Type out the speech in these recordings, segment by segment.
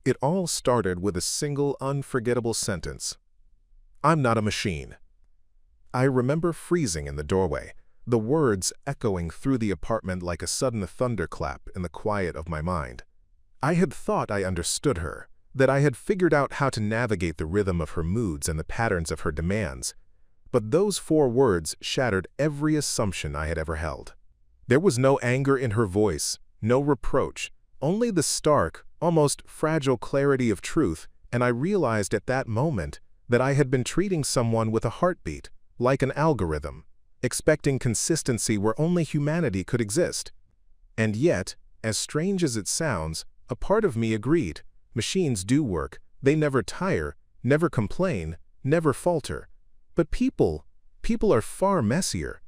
It all started with a single unforgettable sentence. "I'm not a machine." I remember freezing in the doorway, the words echoing through the apartment like a sudden thunderclap in the quiet of my mind. I had thought I understood her, that I had figured out how to navigate the rhythm of her moods and the patterns of her demands. But those 4 words shattered every assumption I had ever held. There was no anger in her voice, no reproach, only the stark, almost fragile clarity of truth, and I realized at that moment that I had been treating someone with a heartbeat, like an algorithm, expecting consistency where only humanity could exist. And yet, as strange as it sounds, a part of me agreed. Machines do work, they never tire, never complain, never falter. But people are far messier.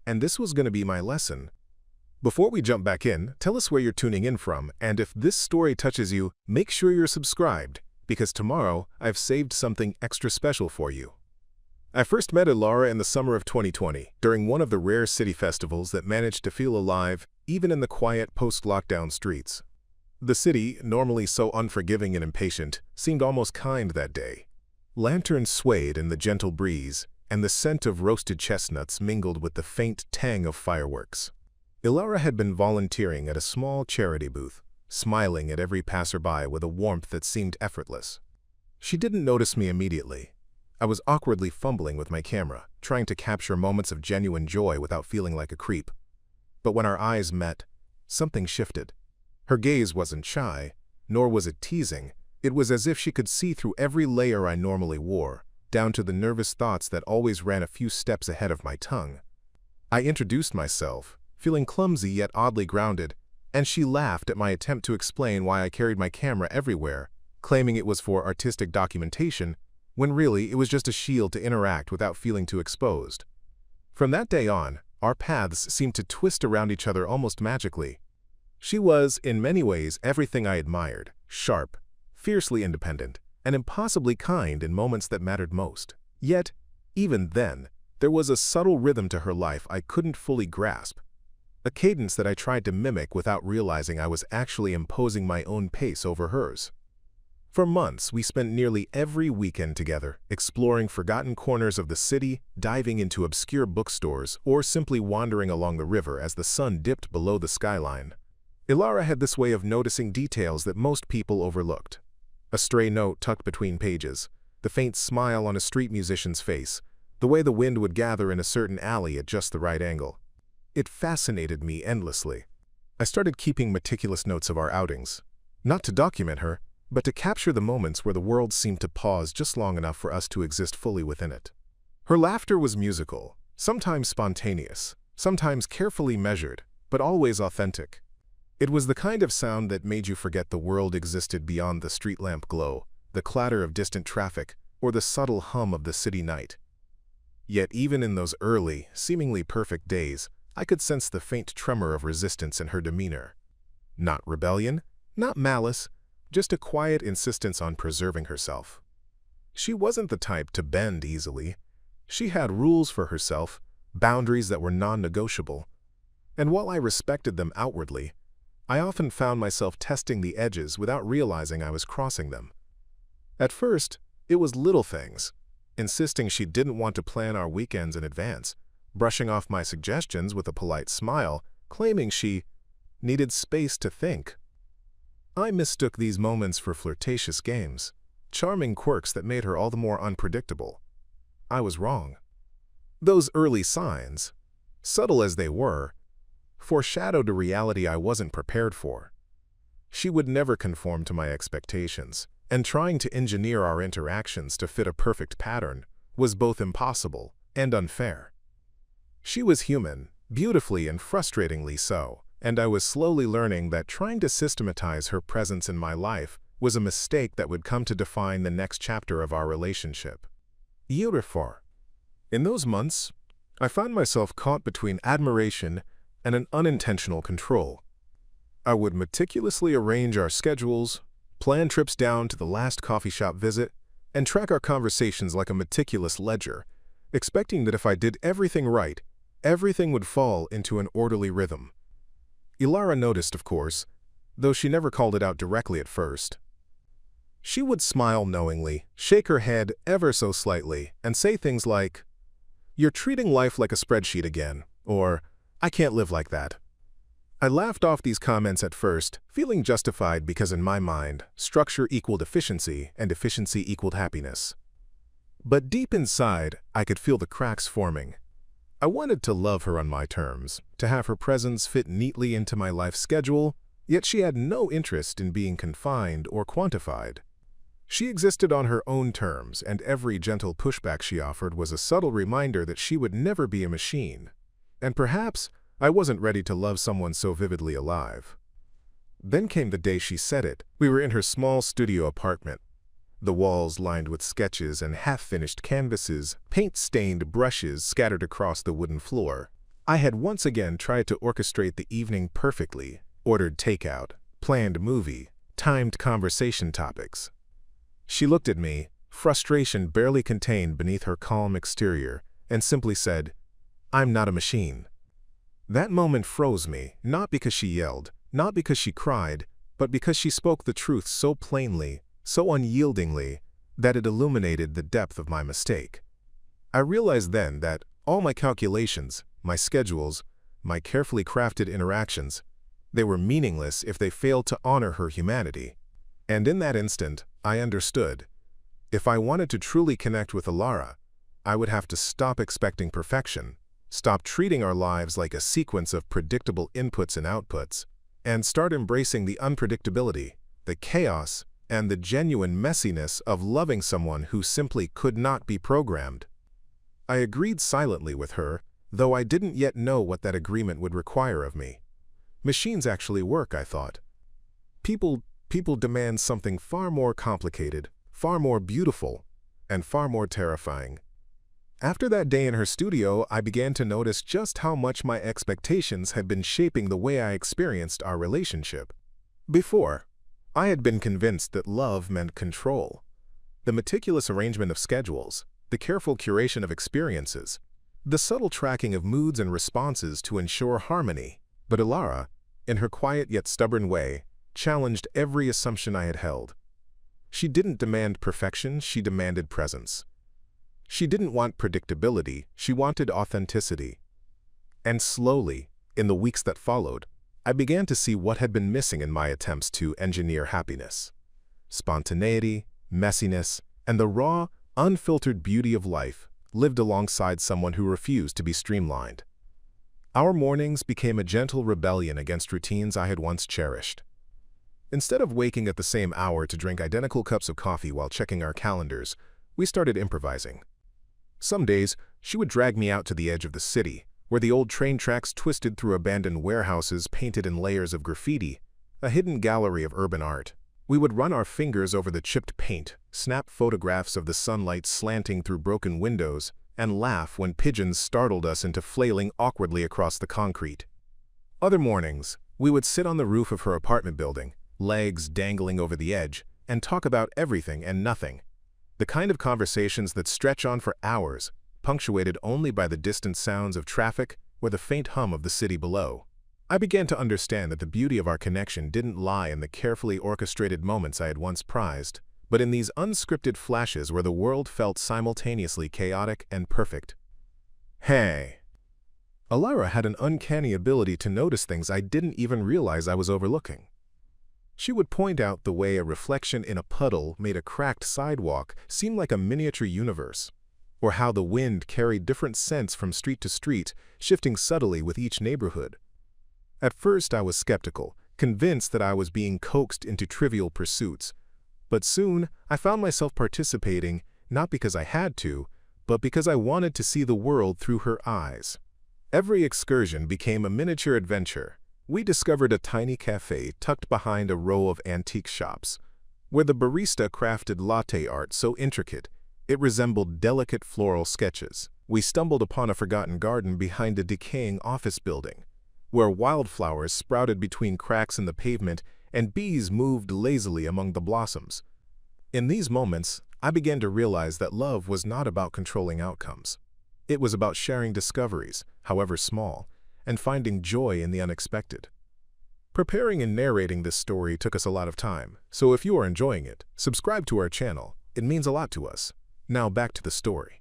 And this was going to be my lesson. Before we jump back in, tell us where you're tuning in from, and if this story touches you, make sure you're subscribed, because tomorrow I've saved something extra special for you. I first met Ilara in the summer of 2020, during one of the rare city festivals that managed to feel alive, even in the quiet post-lockdown streets. The city, normally so unforgiving and impatient, seemed almost kind that day. Lanterns swayed in the gentle breeze, and the scent of roasted chestnuts mingled with the faint tang of fireworks. Ilara had been volunteering at a small charity booth, smiling at every passerby with a warmth that seemed effortless. She didn't notice me immediately. I was awkwardly fumbling with my camera, trying to capture moments of genuine joy without feeling like a creep. But when our eyes met, something shifted. Her gaze wasn't shy, nor was it teasing. It was as if she could see through every layer I normally wore, down to the nervous thoughts that always ran a few steps ahead of my tongue. I introduced myself, feeling clumsy yet oddly grounded, and she laughed at my attempt to explain why I carried my camera everywhere, claiming it was for artistic documentation, when really it was just a shield to interact without feeling too exposed. From that day on, our paths seemed to twist around each other almost magically. She was, in many ways, everything I admired, sharp, fiercely independent, and impossibly kind in moments that mattered most. Yet, even then, there was a subtle rhythm to her life I couldn't fully grasp. A cadence that I tried to mimic without realizing I was actually imposing my own pace over hers. For months, we spent nearly every weekend together, exploring forgotten corners of the city, diving into obscure bookstores, or simply wandering along the river as the sun dipped below the skyline. Ilara had this way of noticing details that most people overlooked. A stray note tucked between pages, the faint smile on a street musician's face, the way the wind would gather in a certain alley at just the right angle. It fascinated me endlessly. I started keeping meticulous notes of our outings, not to document her, but to capture the moments where the world seemed to pause just long enough for us to exist fully within it. Her laughter was musical, sometimes spontaneous, sometimes carefully measured, but always authentic. It was the kind of sound that made you forget the world existed beyond the street lamp glow, the clatter of distant traffic, or the subtle hum of the city night. Yet even in those early, seemingly perfect days, I could sense the faint tremor of resistance in her demeanor. Not rebellion, not malice, just a quiet insistence on preserving herself. She wasn't the type to bend easily. She had rules for herself, boundaries that were non-negotiable. And while I respected them outwardly, I often found myself testing the edges without realizing I was crossing them. At first, it was little things, insisting she didn't want to plan our weekends in advance, brushing off my suggestions with a polite smile, claiming she needed space to think. I mistook these moments for flirtatious games, charming quirks that made her all the more unpredictable. I was wrong. Those early signs, subtle as they were, foreshadowed a reality I wasn't prepared for. She would never conform to my expectations, and trying to engineer our interactions to fit a perfect pattern was both impossible and unfair. She was human, beautifully and frustratingly so, and I was slowly learning that trying to systematize her presence in my life was a mistake that would come to define the next chapter of our relationship. Beautiful. In those months, I found myself caught between admiration and an unintentional control. I would meticulously arrange our schedules, plan trips down to the last coffee shop visit, and track our conversations like a meticulous ledger, expecting that if I did everything right, everything would fall into an orderly rhythm. Ilara noticed, of course, though she never called it out directly at first. She would smile knowingly, shake her head ever so slightly, and say things like, "You're treating life like a spreadsheet again," or "I can't live like that." I laughed off these comments at first, feeling justified because in my mind, structure equaled efficiency and efficiency equaled happiness. But deep inside, I could feel the cracks forming. I wanted to love her on my terms, to have her presence fit neatly into my life schedule, yet she had no interest in being confined or quantified. She existed on her own terms, and every gentle pushback she offered was a subtle reminder that she would never be a machine. And perhaps I wasn't ready to love someone so vividly alive. Then came the day she said it. We were in her small studio apartment. The walls lined with sketches and half-finished canvases, paint-stained brushes scattered across the wooden floor. I had once again tried to orchestrate the evening perfectly, ordered takeout, planned movie, timed conversation topics. She looked at me, frustration barely contained beneath her calm exterior, and simply said, "I'm not a machine." That moment froze me, not because she yelled, not because she cried, but because she spoke the truth so plainly, so unyieldingly, that it illuminated the depth of my mistake. I realized then that all my calculations, my schedules, my carefully crafted interactions, they were meaningless if they failed to honor her humanity. And in that instant, I understood. If I wanted to truly connect with Alara, I would have to stop expecting perfection, stop treating our lives like a sequence of predictable inputs and outputs, and start embracing the unpredictability, the chaos, and the genuine messiness of loving someone who simply could not be programmed. I agreed silently with her, though I didn't yet know what that agreement would require of me. Machines actually work, I thought. People demand something far more complicated, far more beautiful, and far more terrifying. After that day in her studio, I began to notice just how much my expectations had been shaping the way I experienced our relationship. Before, I had been convinced that love meant control. The meticulous arrangement of schedules, the careful curation of experiences, the subtle tracking of moods and responses to ensure harmony. But Alara, in her quiet yet stubborn way, challenged every assumption I had held. She didn't demand perfection, she demanded presence. She didn't want predictability, she wanted authenticity. And slowly, in the weeks that followed, I began to see what had been missing in my attempts to engineer happiness. Spontaneity, messiness, and the raw, unfiltered beauty of life lived alongside someone who refused to be streamlined. Our mornings became a gentle rebellion against routines I had once cherished. Instead of waking at the same hour to drink identical cups of coffee while checking our calendars, we started improvising. Some days, she would drag me out to the edge of the city, where the old train tracks twisted through abandoned warehouses painted in layers of graffiti, a hidden gallery of urban art. We would run our fingers over the chipped paint, snap photographs of the sunlight slanting through broken windows, and laugh when pigeons startled us into flailing awkwardly across the concrete. Other mornings, we would sit on the roof of her apartment building, legs dangling over the edge, and talk about everything and nothing. The kind of conversations that stretch on for hours, punctuated only by the distant sounds of traffic or the faint hum of the city below. I began to understand that the beauty of our connection didn't lie in the carefully orchestrated moments I had once prized, but in these unscripted flashes where the world felt simultaneously chaotic and perfect. Hey! Alara had an uncanny ability to notice things I didn't even realize I was overlooking. She would point out the way a reflection in a puddle made a cracked sidewalk seem like a miniature universe, or how the wind carried different scents from street to street, shifting subtly with each neighborhood. At first I was skeptical, convinced that I was being coaxed into trivial pursuits, but soon I found myself participating not because I had to, but because I wanted to see the world through her eyes. Every excursion became a miniature adventure. We discovered a tiny cafe tucked behind a row of antique shops, where the barista crafted latte art so intricate it resembled delicate floral sketches. We stumbled upon a forgotten garden behind a decaying office building, where wildflowers sprouted between cracks in the pavement and bees moved lazily among the blossoms. In these moments, I began to realize that love was not about controlling outcomes. It was about sharing discoveries, however small, and finding joy in the unexpected. Preparing and narrating this story took us a lot of time, so if you are enjoying it, subscribe to our channel. It means a lot to us. Now back to the story.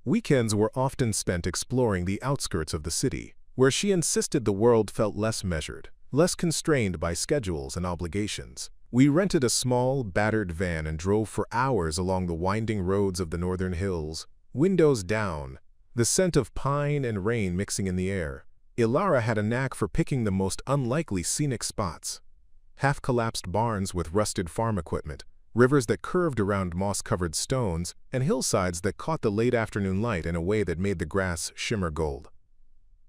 Weekends were often spent exploring the outskirts of the city, where she insisted the world felt less measured, less constrained by schedules and obligations. We rented a small, battered van and drove for hours along the winding roads of the northern hills, windows down, the scent of pine and rain mixing in the air. Ilara had a knack for picking the most unlikely scenic spots. Half-collapsed barns with rusted farm equipment, rivers that curved around moss-covered stones, and hillsides that caught the late afternoon light in a way that made the grass shimmer gold.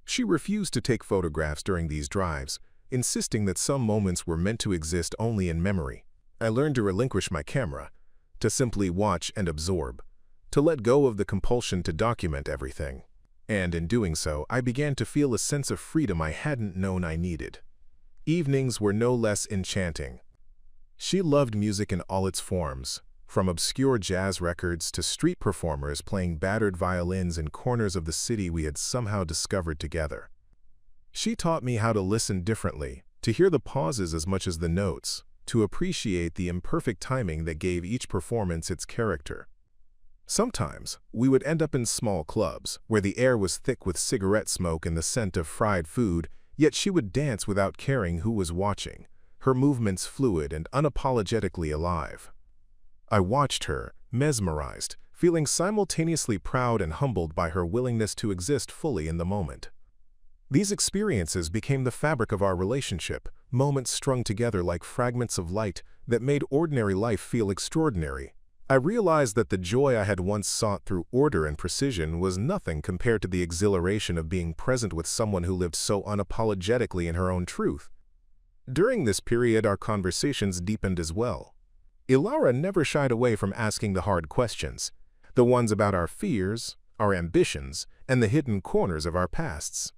She refused to take photographs during these drives, insisting that some moments were meant to exist only in memory. I learned to relinquish my camera, to simply watch and absorb, to let go of the compulsion to document everything. And in doing so, I began to feel a sense of freedom I hadn't known I needed. Evenings were no less enchanting. She loved music in all its forms, from obscure jazz records to street performers playing battered violins in corners of the city we had somehow discovered together. She taught me how to listen differently, to hear the pauses as much as the notes, to appreciate the imperfect timing that gave each performance its character. Sometimes, we would end up in small clubs, where the air was thick with cigarette smoke and the scent of fried food, yet she would dance without caring who was watching, her movements fluid and unapologetically alive. I watched her, mesmerized, feeling simultaneously proud and humbled by her willingness to exist fully in the moment. These experiences became the fabric of our relationship, moments strung together like fragments of light that made ordinary life feel extraordinary. I realized that the joy I had once sought through order and precision was nothing compared to the exhilaration of being present with someone who lived so unapologetically in her own truth. During this period, our conversations deepened as well. Ilara never shied away from asking the hard questions, the ones about our fears, our ambitions, and the hidden corners of our pasts.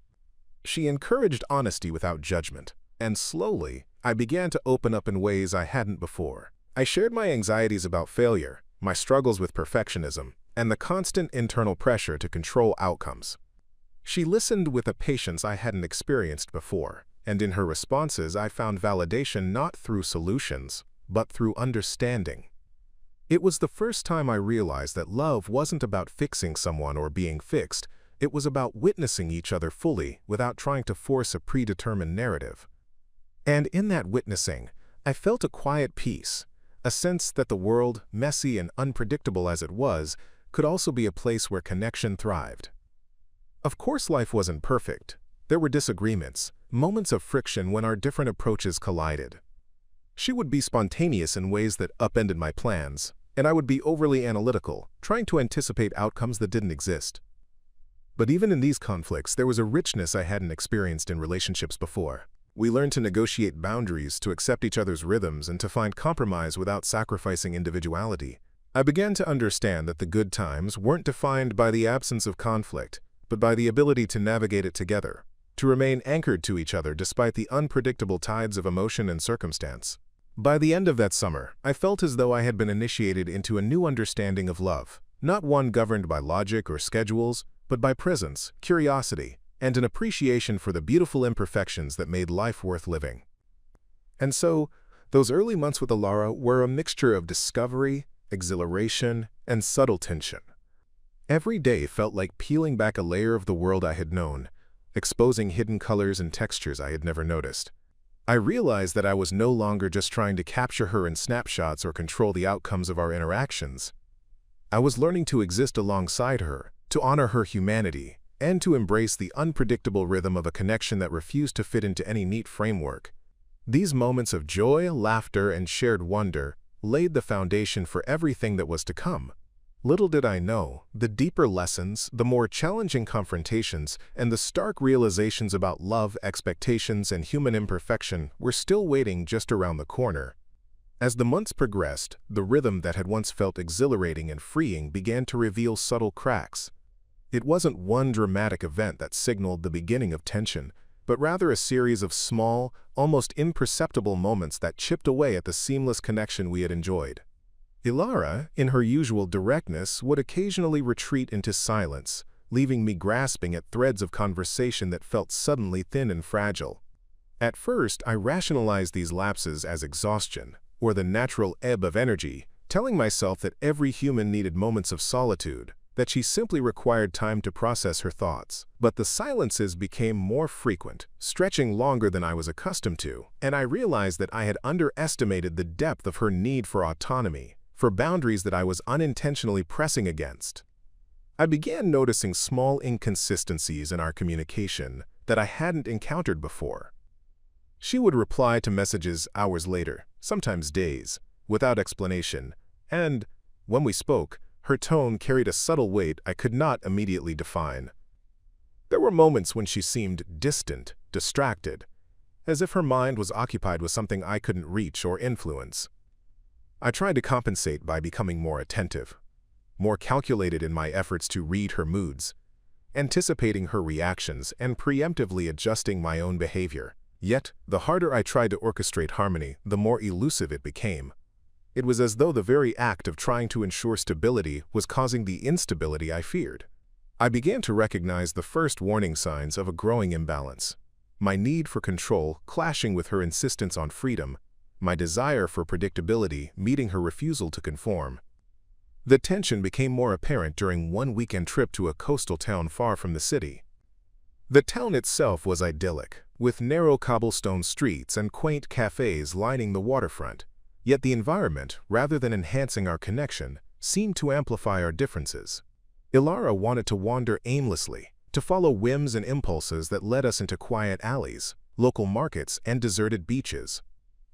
She encouraged honesty without judgment, and slowly, I began to open up in ways I hadn't before. I shared my anxieties about failure, my struggles with perfectionism, and the constant internal pressure to control outcomes. She listened with a patience I hadn't experienced before, and in her responses I found validation not through solutions, but through understanding. It was the first time I realized that love wasn't about fixing someone or being fixed. It was about witnessing each other fully without trying to force a predetermined narrative. And in that witnessing, I felt a quiet peace, a sense that the world, messy and unpredictable as it was, could also be a place where connection thrived. Of course, life wasn't perfect. There were disagreements, moments of friction when our different approaches collided. She would be spontaneous in ways that upended my plans, and I would be overly analytical, trying to anticipate outcomes that didn't exist. But even in these conflicts, there was a richness I hadn't experienced in relationships before. We learned to negotiate boundaries, to accept each other's rhythms, and to find compromise without sacrificing individuality. I began to understand that the good times weren't defined by the absence of conflict, but by the ability to navigate it together, to remain anchored to each other despite the unpredictable tides of emotion and circumstance. By the end of that summer, I felt as though I had been initiated into a new understanding of love, not one governed by logic or schedules, but by presence, curiosity, and an appreciation for the beautiful imperfections that made life worth living. And so, those early months with Ilara were a mixture of discovery, exhilaration, and subtle tension. Every day felt like peeling back a layer of the world I had known, exposing hidden colors and textures I had never noticed. I realized that I was no longer just trying to capture her in snapshots or control the outcomes of our interactions. I was learning to exist alongside her, to honor her humanity, and to embrace the unpredictable rhythm of a connection that refused to fit into any neat framework. These moments of joy, laughter, and shared wonder laid the foundation for everything that was to come. Little did I know, the deeper lessons, the more challenging confrontations, and the stark realizations about love, expectations, and human imperfection were still waiting just around the corner. As the months progressed, the rhythm that had once felt exhilarating and freeing began to reveal subtle cracks. It wasn't one dramatic event that signaled the beginning of tension, but rather a series of small, almost imperceptible moments that chipped away at the seamless connection we had enjoyed. Ilara, in her usual directness, would occasionally retreat into silence, leaving me grasping at threads of conversation that felt suddenly thin and fragile. At first, I rationalized these lapses as exhaustion, or the natural ebb of energy, telling myself that every human needed moments of solitude, that she simply required time to process her thoughts. But the silences became more frequent, stretching longer than I was accustomed to, and I realized that I had underestimated the depth of her need for autonomy, for boundaries that I was unintentionally pressing against. I began noticing small inconsistencies in our communication that I hadn't encountered before. She would reply to messages hours later, sometimes days, without explanation, and, when we spoke, her tone carried a subtle weight I could not immediately define. There were moments when she seemed distant, distracted, as if her mind was occupied with something I couldn't reach or influence. I tried to compensate by becoming more attentive, more calculated in my efforts to read her moods, anticipating her reactions and preemptively adjusting my own behavior. Yet, the harder I tried to orchestrate harmony, the more elusive it became. It was as though the very act of trying to ensure stability was causing the instability I feared. I began to recognize the first warning signs of a growing imbalance. My need for control clashing with her insistence on freedom, my desire for predictability meeting her refusal to conform. The tension became more apparent during one weekend trip to a coastal town far from the city. The town itself was idyllic, with narrow cobblestone streets and quaint cafes lining the waterfront. Yet the environment, rather than enhancing our connection, seemed to amplify our differences. Ilara wanted to wander aimlessly, to follow whims and impulses that led us into quiet alleys, local markets, and deserted beaches.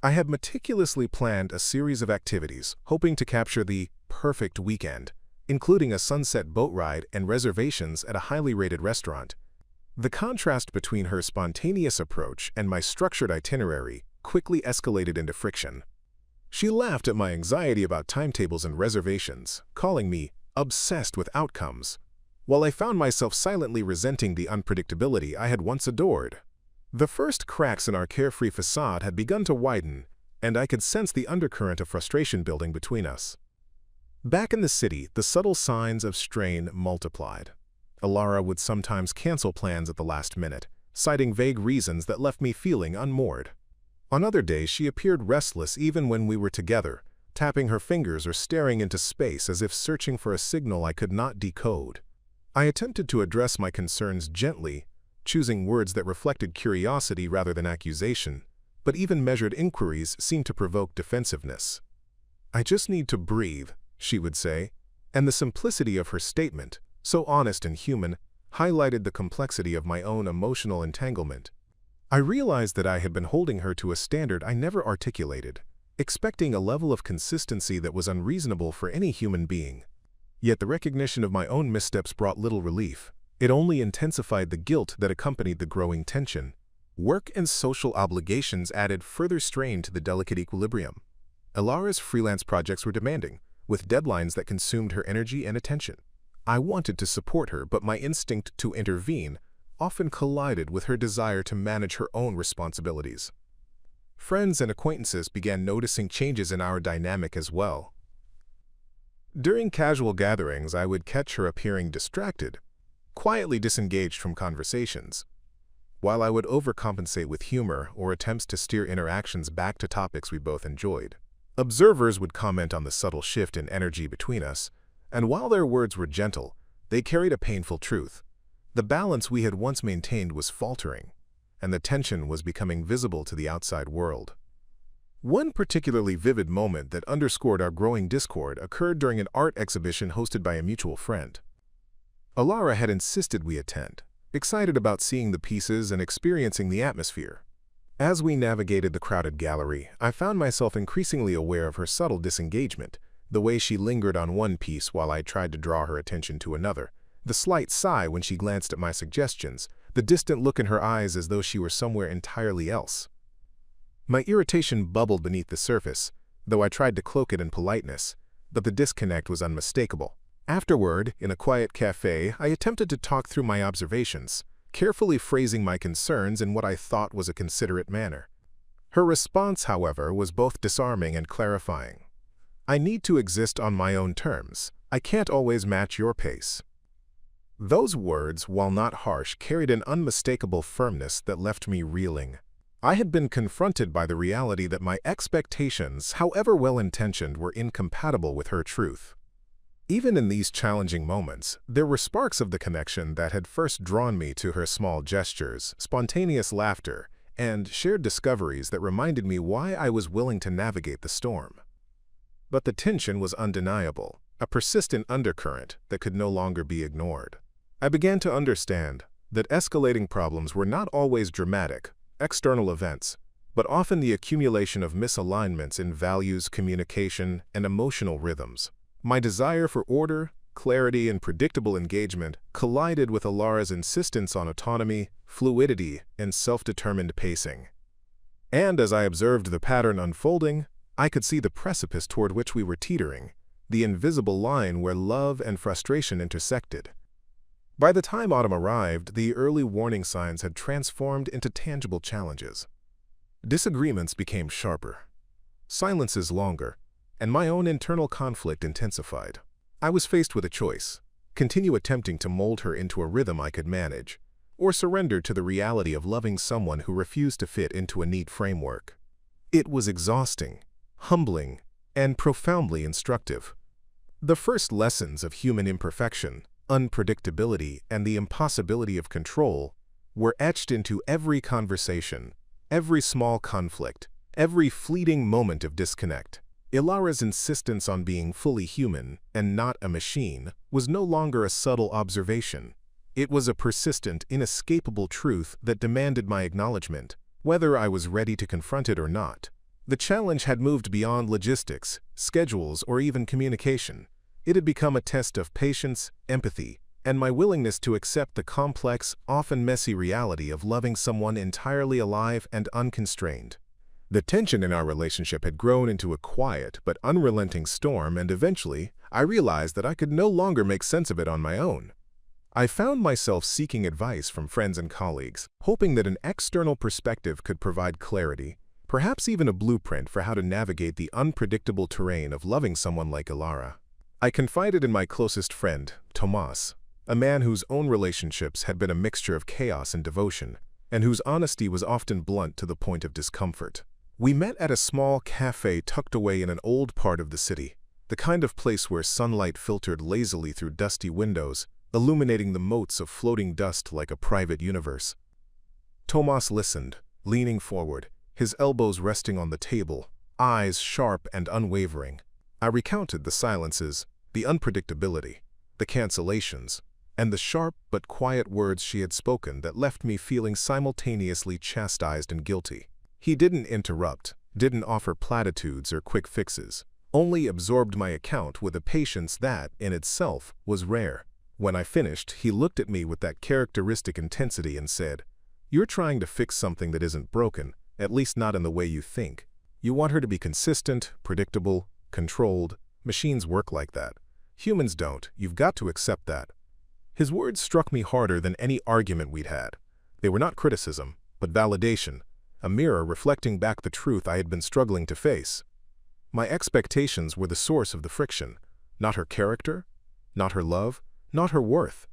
I had meticulously planned a series of activities, hoping to capture the perfect weekend, including a sunset boat ride and reservations at a highly rated restaurant. The contrast between her spontaneous approach and my structured itinerary quickly escalated into friction. She laughed at my anxiety about timetables and reservations, calling me obsessed with outcomes, while I found myself silently resenting the unpredictability I had once adored. The first cracks in our carefree facade had begun to widen, and I could sense the undercurrent of frustration building between us. Back in the city, the subtle signs of strain multiplied. Ilara would sometimes cancel plans at the last minute, citing vague reasons that left me feeling unmoored. On other days, she appeared restless even when we were together, tapping her fingers or staring into space as if searching for a signal I could not decode. I attempted to address my concerns gently, choosing words that reflected curiosity rather than accusation, but even measured inquiries seemed to provoke defensiveness. "I just need to breathe," she would say, and the simplicity of her statement, so honest and human, highlighted the complexity of my own emotional entanglement. I realized that I had been holding her to a standard I never articulated, expecting a level of consistency that was unreasonable for any human being. Yet the recognition of my own missteps brought little relief. It only intensified the guilt that accompanied the growing tension. Work and social obligations added further strain to the delicate equilibrium. Ilara's freelance projects were demanding, with deadlines that consumed her energy and attention. I wanted to support her, but my instinct to intervene often collided with her desire to manage her own responsibilities. Friends and acquaintances began noticing changes in our dynamic as well. During casual gatherings, I would catch her appearing distracted, quietly disengaged from conversations, while I would overcompensate with humor or attempts to steer interactions back to topics we both enjoyed. Observers would comment on the subtle shift in energy between us, and while their words were gentle, they carried a painful truth. The balance we had once maintained was faltering, and the tension was becoming visible to the outside world. One particularly vivid moment that underscored our growing discord occurred during an art exhibition hosted by a mutual friend. Ilara had insisted we attend, excited about seeing the pieces and experiencing the atmosphere. As we navigated the crowded gallery, I found myself increasingly aware of her subtle disengagement, the way she lingered on one piece while I tried to draw her attention to another, the slight sigh when she glanced at my suggestions, the distant look in her eyes as though she were somewhere entirely else. My irritation bubbled beneath the surface, though I tried to cloak it in politeness, but the disconnect was unmistakable. Afterward, in a quiet cafe, I attempted to talk through my observations, carefully phrasing my concerns in what I thought was a considerate manner. Her response, however, was both disarming and clarifying. "I need to exist on my own terms. I can't always match your pace." Those words, while not harsh, carried an unmistakable firmness that left me reeling. I had been confronted by the reality that my expectations, however well-intentioned, were incompatible with her truth. Even in these challenging moments, there were sparks of the connection that had first drawn me to her: small gestures, spontaneous laughter, and shared discoveries that reminded me why I was willing to navigate the storm. But the tension was undeniable, a persistent undercurrent that could no longer be ignored. I began to understand that escalating problems were not always dramatic, external events, but often the accumulation of misalignments in values, communication, and emotional rhythms. My desire for order, clarity, and predictable engagement collided with Ilara's insistence on autonomy, fluidity, and self-determined pacing. And as I observed the pattern unfolding, I could see the precipice toward which we were teetering, the invisible line where love and frustration intersected. By the time autumn arrived, the early warning signs had transformed into tangible challenges. Disagreements became sharper, silences longer, and my own internal conflict intensified. I was faced with a choice: continue attempting to mold her into a rhythm I could manage, or surrender to the reality of loving someone who refused to fit into a neat framework. It was exhausting, humbling, and profoundly instructive. The first lessons of human imperfection, unpredictability, and the impossibility of control were etched into every conversation, every small conflict, every fleeting moment of disconnect. Ilara's insistence on being fully human and not a machine was no longer a subtle observation. It was a persistent, inescapable truth that demanded my acknowledgement, whether I was ready to confront it or not. The challenge had moved beyond logistics, schedules, or even communication. It had become a test of patience, empathy, and my willingness to accept the complex, often messy reality of loving someone entirely alive and unconstrained. The tension in our relationship had grown into a quiet but unrelenting storm, and eventually, I realized that I could no longer make sense of it on my own. I found myself seeking advice from friends and colleagues, hoping that an external perspective could provide clarity, perhaps even a blueprint for how to navigate the unpredictable terrain of loving someone like Ilara. I confided in my closest friend, Tomas, a man whose own relationships had been a mixture of chaos and devotion, and whose honesty was often blunt to the point of discomfort. We met at a small cafe tucked away in an old part of the city, the kind of place where sunlight filtered lazily through dusty windows, illuminating the motes of floating dust like a private universe. Tomas listened, leaning forward, his elbows resting on the table, eyes sharp and unwavering. I recounted the silences, the unpredictability, the cancellations, and the sharp but quiet words she had spoken that left me feeling simultaneously chastised and guilty. He didn't interrupt, didn't offer platitudes or quick fixes, only absorbed my account with a patience that, in itself, was rare. When I finished, he looked at me with that characteristic intensity and said, "You're trying to fix something that isn't broken, at least not in the way you think. You want her to be consistent, predictable, controlled. Machines work like that. Humans don't. You've got to accept that." His words struck me harder than any argument we'd had. They were not criticism, but validation, a mirror reflecting back the truth I had been struggling to face. My expectations were the source of the friction, not her character, not her love, not her worth.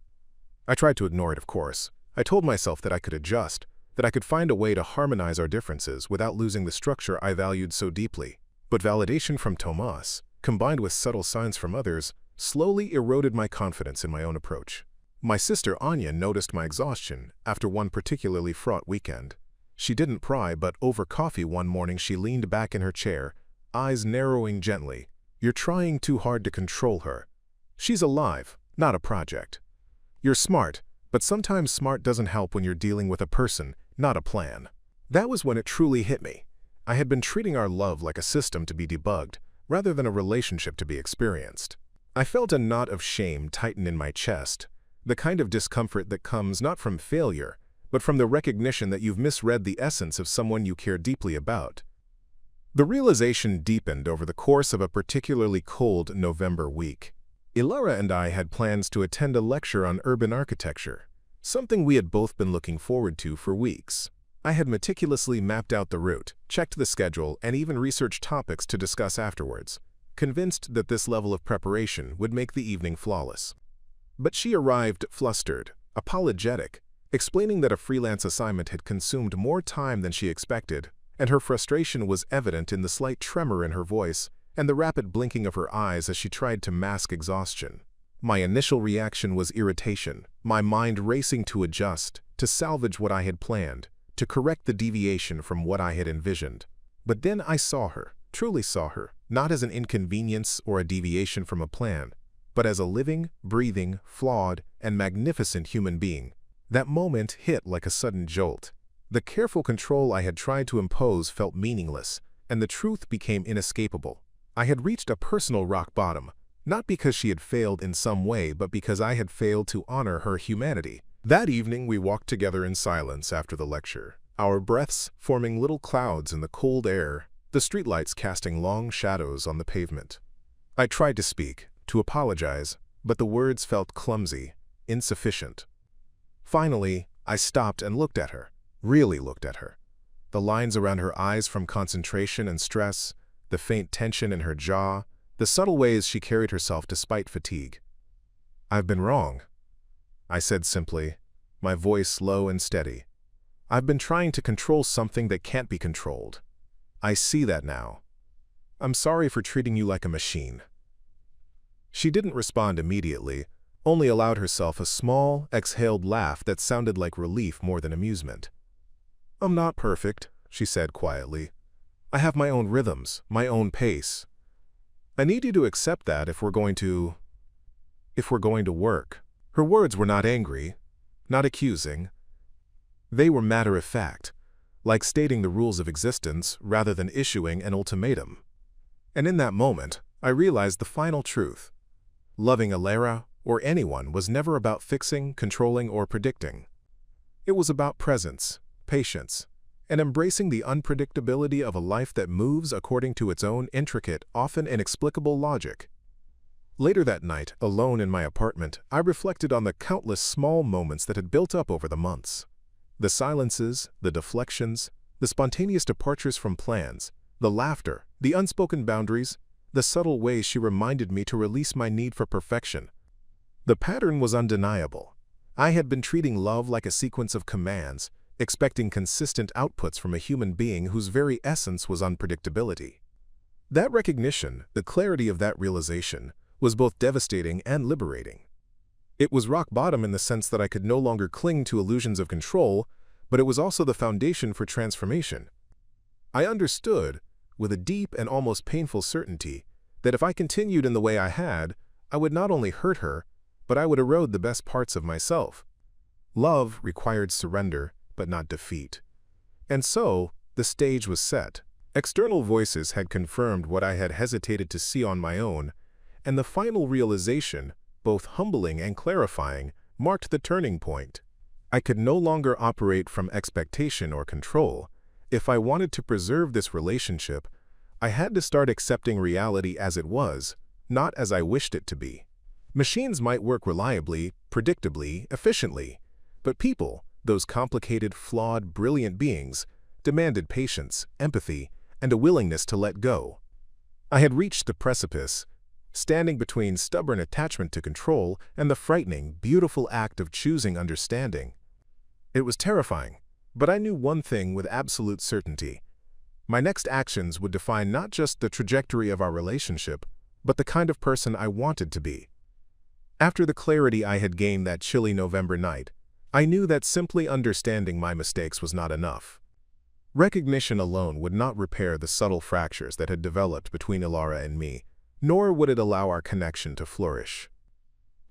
I tried to ignore it, of course. I told myself that I could adjust, that I could find a way to harmonize our differences without losing the structure I valued so deeply. But validation from Tomas, combined with subtle signs from others, slowly eroded my confidence in my own approach. My sister Anya noticed my exhaustion after one particularly fraught weekend. She didn't pry, but over coffee one morning she leaned back in her chair, eyes narrowing gently. "You're trying too hard to control her. She's alive, not a project. You're smart, but sometimes smart doesn't help when you're dealing with a person, not a plan." That was when it truly hit me. I had been treating our love like a system to be debugged, rather than a relationship to be experienced. I felt a knot of shame tighten in my chest, the kind of discomfort that comes not from failure, but from the recognition that you've misread the essence of someone you care deeply about. The realization deepened over the course of a particularly cold November week. Ilara and I had plans to attend a lecture on urban architecture, something we had both been looking forward to for weeks. I had meticulously mapped out the route, checked the schedule, and even researched topics to discuss afterwards, convinced that this level of preparation would make the evening flawless. But she arrived flustered, apologetic, explaining that a freelance assignment had consumed more time than she expected, and her frustration was evident in the slight tremor in her voice and the rapid blinking of her eyes as she tried to mask exhaustion. My initial reaction was irritation, my mind racing to adjust, to salvage what I had planned, to correct the deviation from what I had envisioned. But then I saw her, truly saw her, not as an inconvenience or a deviation from a plan, but as a living, breathing, flawed, and magnificent human being. That moment hit like a sudden jolt. The careful control I had tried to impose felt meaningless, and the truth became inescapable. I had reached a personal rock bottom, not because she had failed in some way, but because I had failed to honor her humanity. That evening we walked together in silence after the lecture, our breaths forming little clouds in the cold air, the streetlights casting long shadows on the pavement. I tried to speak, to apologize, but the words felt clumsy, insufficient. Finally, I stopped and looked at her, really looked at her. The lines around her eyes from concentration and stress, the faint tension in her jaw, the subtle ways she carried herself despite fatigue. "I've been wrong," I said simply, my voice low and steady. "I've been trying to control something that can't be controlled. I see that now. I'm sorry for treating you like a machine." She didn't respond immediately, only allowed herself a small, exhaled laugh that sounded like relief more than amusement. "I'm not perfect," she said quietly. "I have my own rhythms, my own pace. I need you to accept that if we're going to work." Her words were not angry, not accusing. They were matter-of-fact, like stating the rules of existence rather than issuing an ultimatum. And in that moment, I realized the final truth. Loving Alara, or anyone, was never about fixing, controlling, or predicting. It was about presence, patience, and embracing the unpredictability of a life that moves according to its own intricate, often inexplicable logic. Later that night, alone in my apartment, I reflected on the countless small moments that had built up over the months. The silences, the deflections, the spontaneous departures from plans, the laughter, the unspoken boundaries, the subtle ways she reminded me to release my need for perfection. The pattern was undeniable. I had been treating love like a sequence of commands, expecting consistent outputs from a human being whose very essence was unpredictability. That recognition, the clarity of that realization, was both devastating and liberating. It was rock bottom in the sense that I could no longer cling to illusions of control, but it was also the foundation for transformation. I understood, with a deep and almost painful certainty, that if I continued in the way I had, I would not only hurt her, but I would erode the best parts of myself. Love required surrender, but not defeat. And so, the stage was set. External voices had confirmed what I had hesitated to see on my own, and the final realization, both humbling and clarifying, marked the turning point. I could no longer operate from expectation or control. If I wanted to preserve this relationship, I had to start accepting reality as it was, not as I wished it to be. Machines might work reliably, predictably, efficiently, but people, those complicated, flawed, brilliant beings, demanded patience, empathy, and a willingness to let go. I had reached the precipice, standing between stubborn attachment to control and the frightening, beautiful act of choosing understanding. It was terrifying, but I knew one thing with absolute certainty. My next actions would define not just the trajectory of our relationship, but the kind of person I wanted to be. After the clarity I had gained that chilly November night, I knew that simply understanding my mistakes was not enough. Recognition alone would not repair the subtle fractures that had developed between Alara and me, nor would it allow our connection to flourish.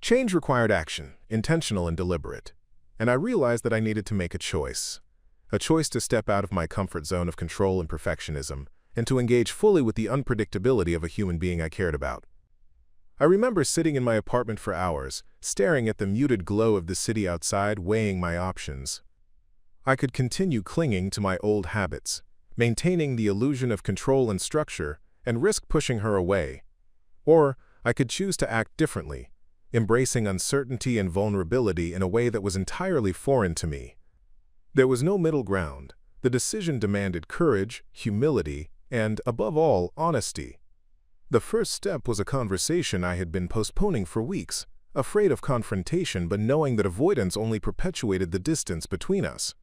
Change required action, intentional and deliberate, and I realized that I needed to make a choice to step out of my comfort zone of control and perfectionism, and to engage fully with the unpredictability of a human being I cared about. I remember sitting in my apartment for hours, staring at the muted glow of the city outside, weighing my options. I could continue clinging to my old habits, maintaining the illusion of control and structure, and risk pushing her away. Or I could choose to act differently, embracing uncertainty and vulnerability in a way that was entirely foreign to me. There was no middle ground. The decision demanded courage, humility, and, above all, honesty. The first step was a conversation I had been postponing for weeks, afraid of confrontation but knowing that avoidance only perpetuated the distance between us.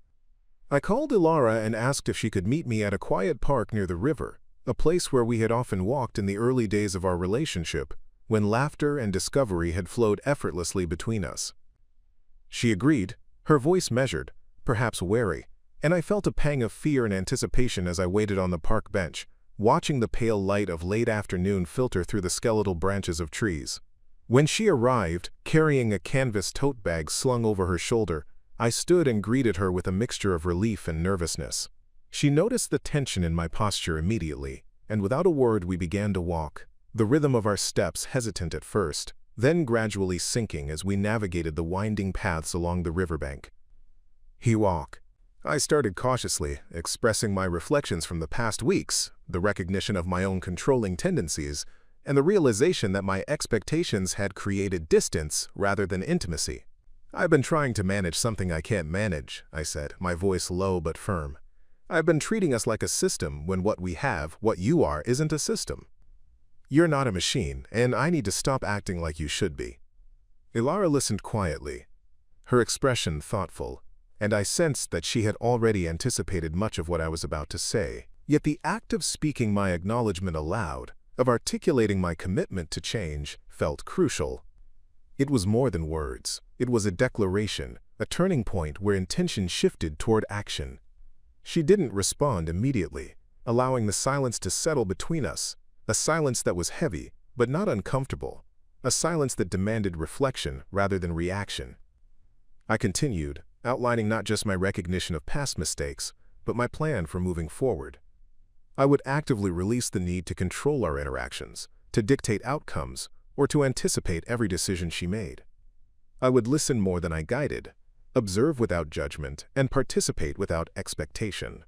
I called Ilara and asked if she could meet me at a quiet park near the river, a place where we had often walked in the early days of our relationship, when laughter and discovery had flowed effortlessly between us. She agreed, her voice measured, perhaps wary, and I felt a pang of fear and anticipation as I waited on the park bench, watching the pale light of late afternoon filter through the skeletal branches of trees. When she arrived, carrying a canvas tote bag slung over her shoulder, I stood and greeted her with a mixture of relief and nervousness. She noticed the tension in my posture immediately, and without a word we began to walk, the rhythm of our steps hesitant at first, then gradually sinking as we navigated the winding paths along the riverbank. "He walk." I started cautiously, expressing my reflections from the past weeks, the recognition of my own controlling tendencies, and the realization that my expectations had created distance rather than intimacy. "I've been trying to manage something I can't manage," I said, my voice low but firm. "I've been treating us like a system when what we have, what you are, isn't a system. You're not a machine, and I need to stop acting like you should be." Ilara listened quietly, her expression thoughtful, and I sensed that she had already anticipated much of what I was about to say. Yet the act of speaking my acknowledgement aloud, of articulating my commitment to change, felt crucial. It was more than words. It was a declaration, a turning point where intention shifted toward action. She didn't respond immediately, allowing the silence to settle between us, a silence that was heavy, but not uncomfortable, a silence that demanded reflection rather than reaction. I continued, outlining not just my recognition of past mistakes, but my plan for moving forward. I would actively release the need to control our interactions, to dictate outcomes, or to anticipate every decision she made. I would listen more than I guided, observe without judgment, and participate without expectation.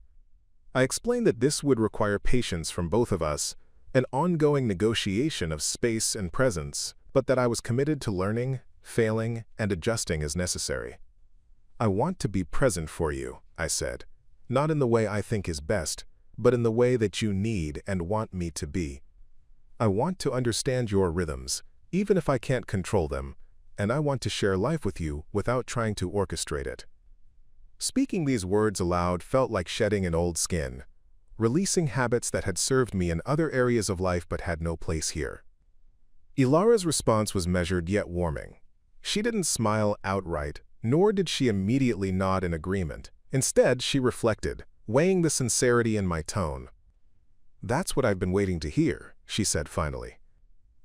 I explained that this would require patience from both of us, an ongoing negotiation of space and presence, but that I was committed to learning, failing, and adjusting as necessary. "I want to be present for you," I said, "not in the way I think is best, but in the way that you need and want me to be. I want to understand your rhythms, even if I can't control them, and I want to share life with you without trying to orchestrate it." Speaking these words aloud felt like shedding an old skin, releasing habits that had served me in other areas of life but had no place here. Ilara's response was measured yet warming. She didn't smile outright, nor did she immediately nod in agreement. Instead, she reflected, weighing the sincerity in my tone. "That's what I've been waiting to hear," she said finally.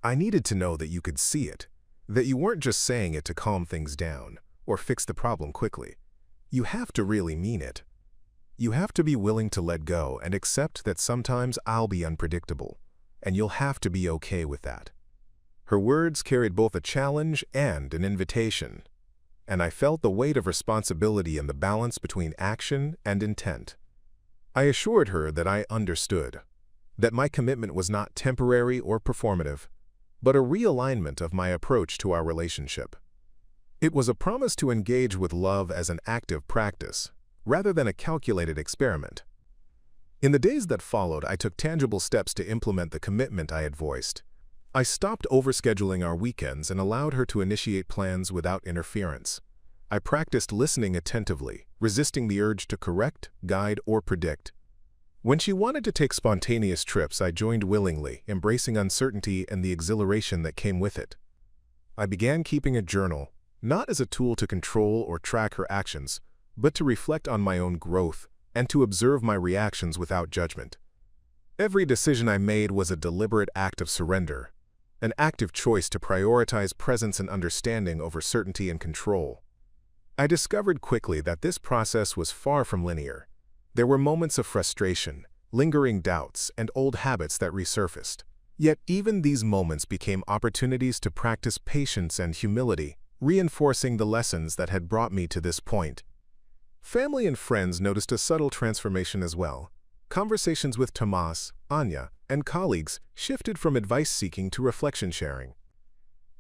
"I needed to know that you could see it, that you weren't just saying it to calm things down or fix the problem quickly. You have to really mean it. You have to be willing to let go and accept that sometimes I'll be unpredictable, and you'll have to be okay with that." Her words carried both a challenge and an invitation, and I felt the weight of responsibility in the balance between action and intent. I assured her that I understood, that my commitment was not temporary or performative, but a realignment of my approach to our relationship. It was a promise to engage with love as an active practice, rather than a calculated experiment. In the days that followed, I took tangible steps to implement the commitment I had voiced. I stopped overscheduling our weekends and allowed her to initiate plans without interference. I practiced listening attentively, resisting the urge to correct, guide, or predict. When she wanted to take spontaneous trips, I joined willingly, embracing uncertainty and the exhilaration that came with it. I began keeping a journal, not as a tool to control or track her actions, but to reflect on my own growth and to observe my reactions without judgment. Every decision I made was a deliberate act of surrender, an active choice to prioritize presence and understanding over certainty and control. I discovered quickly that this process was far from linear. There were moments of frustration, lingering doubts, and old habits that resurfaced. Yet even these moments became opportunities to practice patience and humility, reinforcing the lessons that had brought me to this point. Family and friends noticed a subtle transformation as well. Conversations with Tomas, Anya, and colleagues shifted from advice-seeking to reflection-sharing.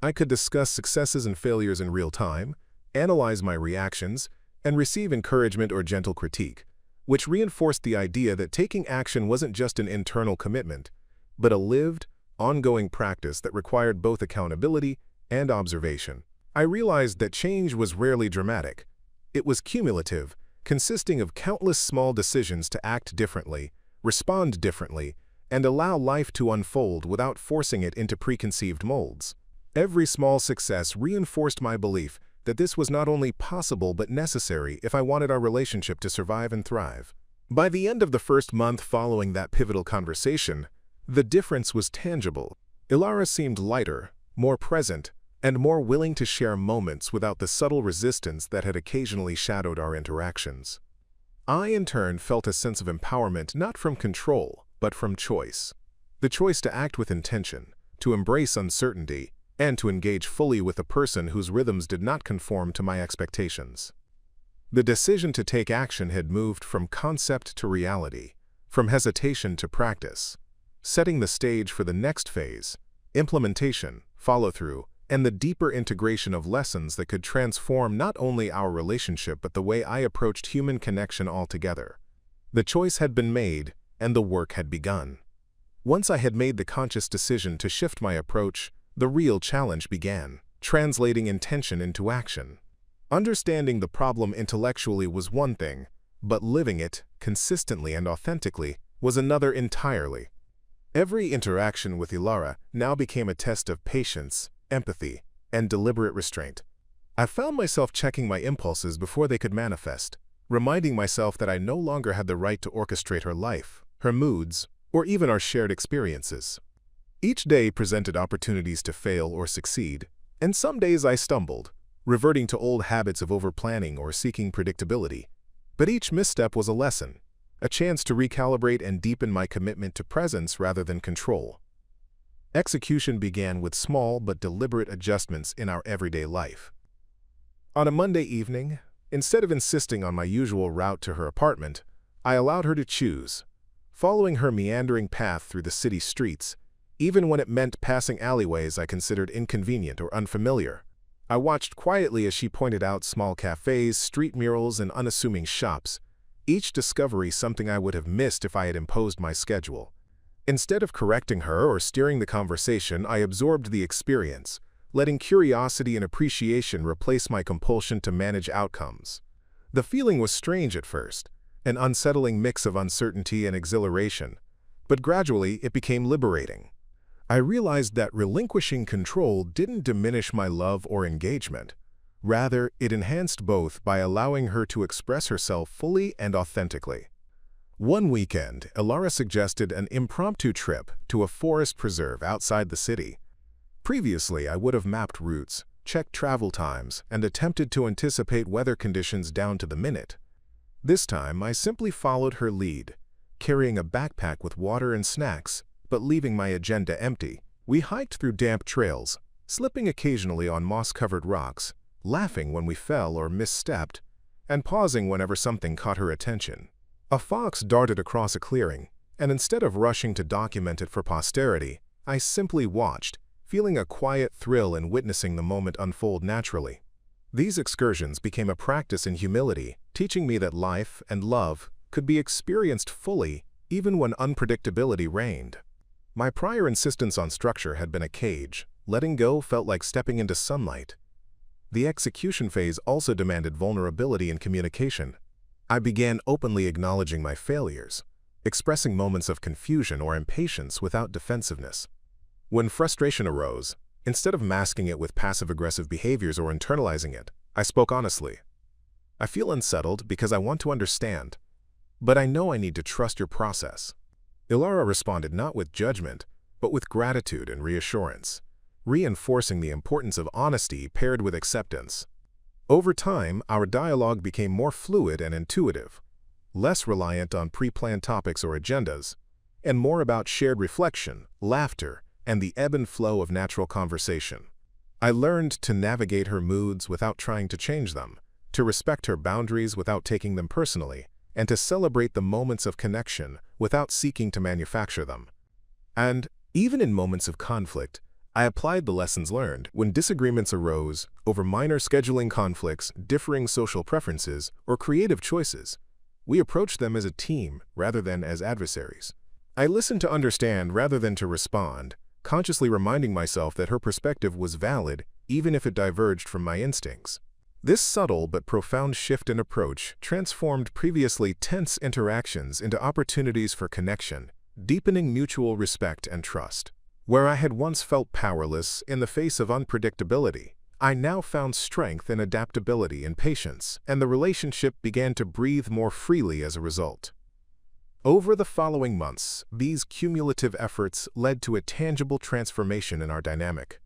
I could discuss successes and failures in real time, analyze my reactions, and receive encouragement or gentle critique, which reinforced the idea that taking action wasn't just an internal commitment, but a lived, ongoing practice that required both accountability and observation, I realized that change was rarely dramatic. It was cumulative, consisting of countless small decisions to act differently, respond differently, and allow life to unfold without forcing it into preconceived molds. Every small success reinforced my belief that this was not only possible but necessary if I wanted our relationship to survive and thrive. By the end of the first month following that pivotal conversation, the difference was tangible. Ilara seemed lighter, more present, and more willing to share moments without the subtle resistance that had occasionally shadowed our interactions. I, in turn, felt a sense of empowerment not from control, but from choice. The choice to act with intention, to embrace uncertainty, and to engage fully with a person whose rhythms did not conform to my expectations. The decision to take action had moved from concept to reality, from hesitation to practice, setting the stage for the next phase: implementation, follow-through, and the deeper integration of lessons that could transform not only our relationship but the way I approached human connection altogether. The choice had been made, and the work had begun. Once I had made the conscious decision to shift my approach, the real challenge began: translating intention into action. Understanding the problem intellectually was one thing, but living it, consistently and authentically, was another entirely. Every interaction with Ilara now became a test of patience, empathy, and deliberate restraint. I found myself checking my impulses before they could manifest, reminding myself that I no longer had the right to orchestrate her life, her moods, or even our shared experiences. Each day presented opportunities to fail or succeed, and some days I stumbled, reverting to old habits of overplanning or seeking predictability. But each misstep was a lesson, a chance to recalibrate and deepen my commitment to presence rather than control. Execution began with small but deliberate adjustments in our everyday life. On a Monday evening, instead of insisting on my usual route to her apartment, I allowed her to choose, following her meandering path through the city streets, even when it meant passing alleyways I considered inconvenient or unfamiliar. I watched quietly as she pointed out small cafes, street murals, and unassuming shops, each discovery something I would have missed if I had imposed my schedule. Instead of correcting her or steering the conversation, I absorbed the experience, letting curiosity and appreciation replace my compulsion to manage outcomes. The feeling was strange at first, an unsettling mix of uncertainty and exhilaration, but gradually it became liberating. I realized that relinquishing control didn't diminish my love or engagement. Rather, it enhanced both by allowing her to express herself fully and authentically. One weekend, Ilara suggested an impromptu trip to a forest preserve outside the city. Previously, I would have mapped routes, checked travel times, and attempted to anticipate weather conditions down to the minute. This time, I simply followed her lead, carrying a backpack with water and snacks, but leaving my agenda empty. We hiked through damp trails, slipping occasionally on moss-covered rocks, laughing when we fell or misstepped, and pausing whenever something caught her attention. A fox darted across a clearing, and instead of rushing to document it for posterity, I simply watched, feeling a quiet thrill in witnessing the moment unfold naturally. These excursions became a practice in humility, teaching me that life and love could be experienced fully even when unpredictability reigned. My prior insistence on structure had been a cage. Letting go felt like stepping into sunlight. The execution phase also demanded vulnerability and communication. I began openly acknowledging my failures, expressing moments of confusion or impatience without defensiveness. When frustration arose, instead of masking it with passive-aggressive behaviors or internalizing it, I spoke honestly. I feel unsettled because I want to understand, but I know I need to trust your process. Ilara responded not with judgment, but with gratitude and reassurance, reinforcing the importance of honesty paired with acceptance. Over time, our dialogue became more fluid and intuitive, less reliant on pre-planned topics or agendas, and more about shared reflection, laughter, and the ebb and flow of natural conversation. I learned to navigate her moods without trying to change them, to respect her boundaries without taking them personally, and to celebrate the moments of connection without seeking to manufacture them. And, even in moments of conflict, I applied the lessons learned. When disagreements arose over minor scheduling conflicts, differing social preferences, or creative choices, we approached them as a team rather than as adversaries. I listened to understand rather than to respond, consciously reminding myself that her perspective was valid even if it diverged from my instincts. This subtle but profound shift in approach transformed previously tense interactions into opportunities for connection, deepening mutual respect and trust. Where I had once felt powerless in the face of unpredictability, I now found strength in adaptability and patience, and the relationship began to breathe more freely as a result. Over the following months, these cumulative efforts led to a tangible transformation in our dynamic.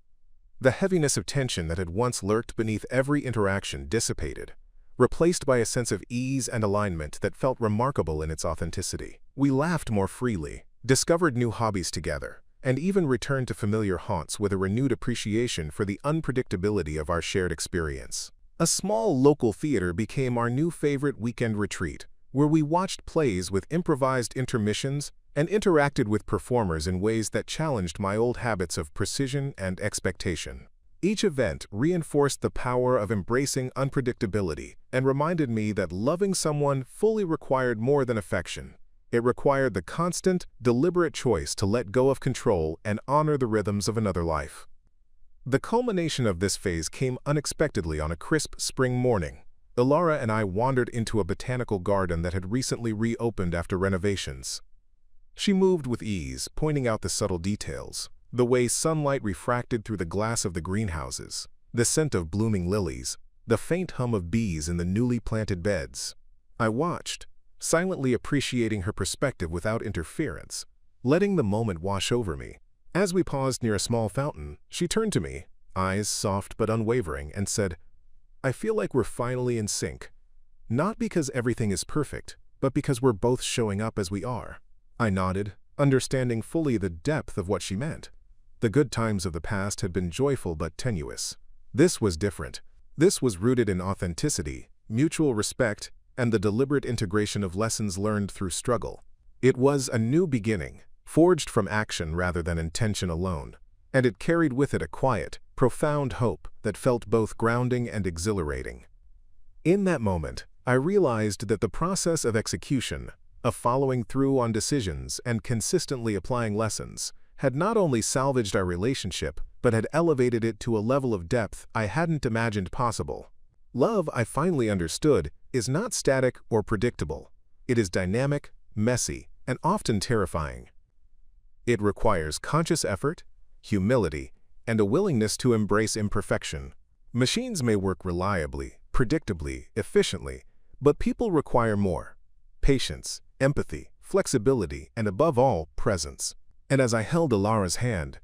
The heaviness of tension that had once lurked beneath every interaction dissipated, replaced by a sense of ease and alignment that felt remarkable in its authenticity. We laughed more freely, discovered new hobbies together, and even returned to familiar haunts with a renewed appreciation for the unpredictability of our shared experience. A small local theater became our new favorite weekend retreat, where we watched plays with improvised intermissions and interacted with performers in ways that challenged my old habits of precision and expectation. Each event reinforced the power of embracing unpredictability and reminded me that loving someone fully required more than affection. It required the constant, deliberate choice to let go of control and honor the rhythms of another life. The culmination of this phase came unexpectedly on a crisp spring morning. Ilara and I wandered into a botanical garden that had recently reopened after renovations. She moved with ease, pointing out the subtle details, the way sunlight refracted through the glass of the greenhouses, the scent of blooming lilies, the faint hum of bees in the newly planted beds. I watched, silently appreciating her perspective without interference, letting the moment wash over me. As we paused near a small fountain, she turned to me, eyes soft but unwavering, and said, "I feel like we're finally in sync. Not because everything is perfect, but because we're both showing up as we are." I nodded, understanding fully the depth of what she meant. The good times of the past had been joyful but tenuous. This was different. This was rooted in authenticity, mutual respect, and the deliberate integration of lessons learned through struggle. It was a new beginning, forged from action rather than intention alone, and it carried with it a quiet, profound hope that felt both grounding and exhilarating. In that moment, I realized that the process of execution, of following through on decisions and consistently applying lessons, had not only salvaged our relationship, but had elevated it to a level of depth I hadn't imagined possible. Love, I finally understood, is not static or predictable. It is dynamic, messy, and often terrifying. It requires conscious effort, humility, and a willingness to embrace imperfection. Machines may work reliably, predictably, efficiently, but people require more: patience, empathy, flexibility, and above all, presence. And as I held Ilara's hand,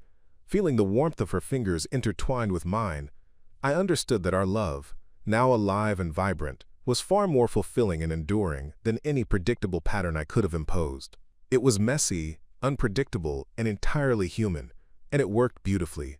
feeling the warmth of her fingers intertwined with mine, I understood that our love, now alive and vibrant, was far more fulfilling and enduring than any predictable pattern I could have imposed. It was messy, unpredictable, and entirely human, and it worked beautifully.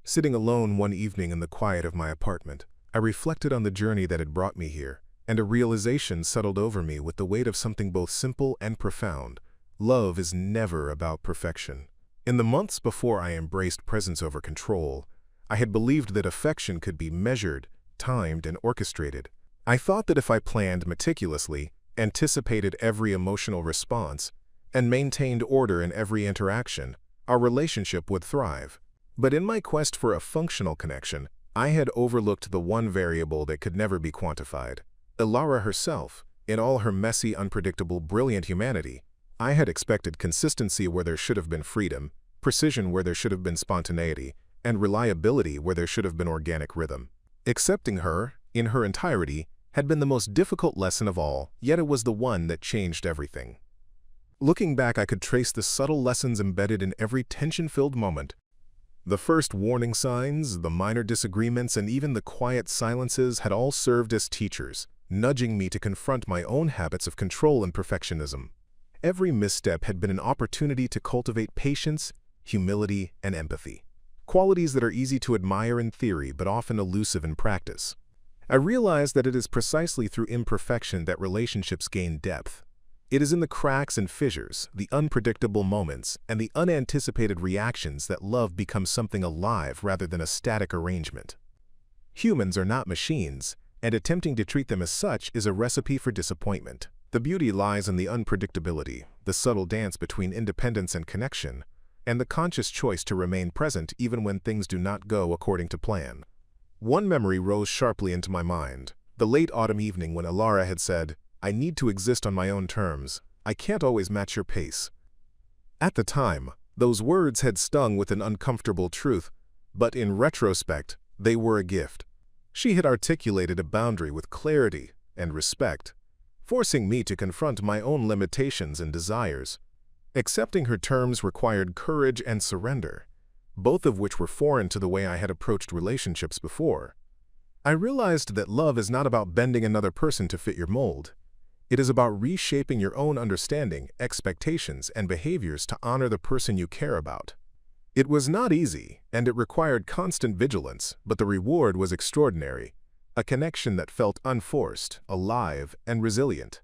Sitting alone one evening in the quiet of my apartment, I reflected on the journey that had brought me here, and a realization settled over me with the weight of something both simple and profound. Love is never about perfection. In the months before I embraced presence over control, I had believed that affection could be measured, timed, and orchestrated. I thought that if I planned meticulously, anticipated every emotional response, and maintained order in every interaction, our relationship would thrive. But in my quest for a functional connection, I had overlooked the one variable that could never be quantified: Ilara herself. In all her messy, unpredictable, brilliant humanity, I had expected consistency where there should have been freedom, precision where there should have been spontaneity, and reliability where there should have been organic rhythm. Accepting her, in her entirety, had been the most difficult lesson of all, yet it was the one that changed everything. Looking back, I could trace the subtle lessons embedded in every tension-filled moment. The first warning signs, the minor disagreements, and even the quiet silences had all served as teachers, nudging me to confront my own habits of control and perfectionism. Every misstep had been an opportunity to cultivate patience, humility, and empathy, qualities that are easy to admire in theory but often elusive in practice. I realized that it is precisely through imperfection that relationships gain depth. It is in the cracks and fissures, the unpredictable moments, and the unanticipated reactions that love becomes something alive rather than a static arrangement. Humans are not machines, and attempting to treat them as such is a recipe for disappointment. The beauty lies in the unpredictability, the subtle dance between independence and connection, and the conscious choice to remain present even when things do not go according to plan. One memory rose sharply into my mind, the late autumn evening when Alara had said, "I need to exist on my own terms. I can't always match your pace." At the time, those words had stung with an uncomfortable truth, but in retrospect, they were a gift. She had articulated a boundary with clarity and respect, forcing me to confront my own limitations and desires. Accepting her terms required courage and surrender, both of which were foreign to the way I had approached relationships before. I realized that love is not about bending another person to fit your mold. It is about reshaping your own understanding, expectations, and behaviors to honor the person you care about. It was not easy, and it required constant vigilance, but the reward was extraordinary, a connection that felt unforced, alive, and resilient.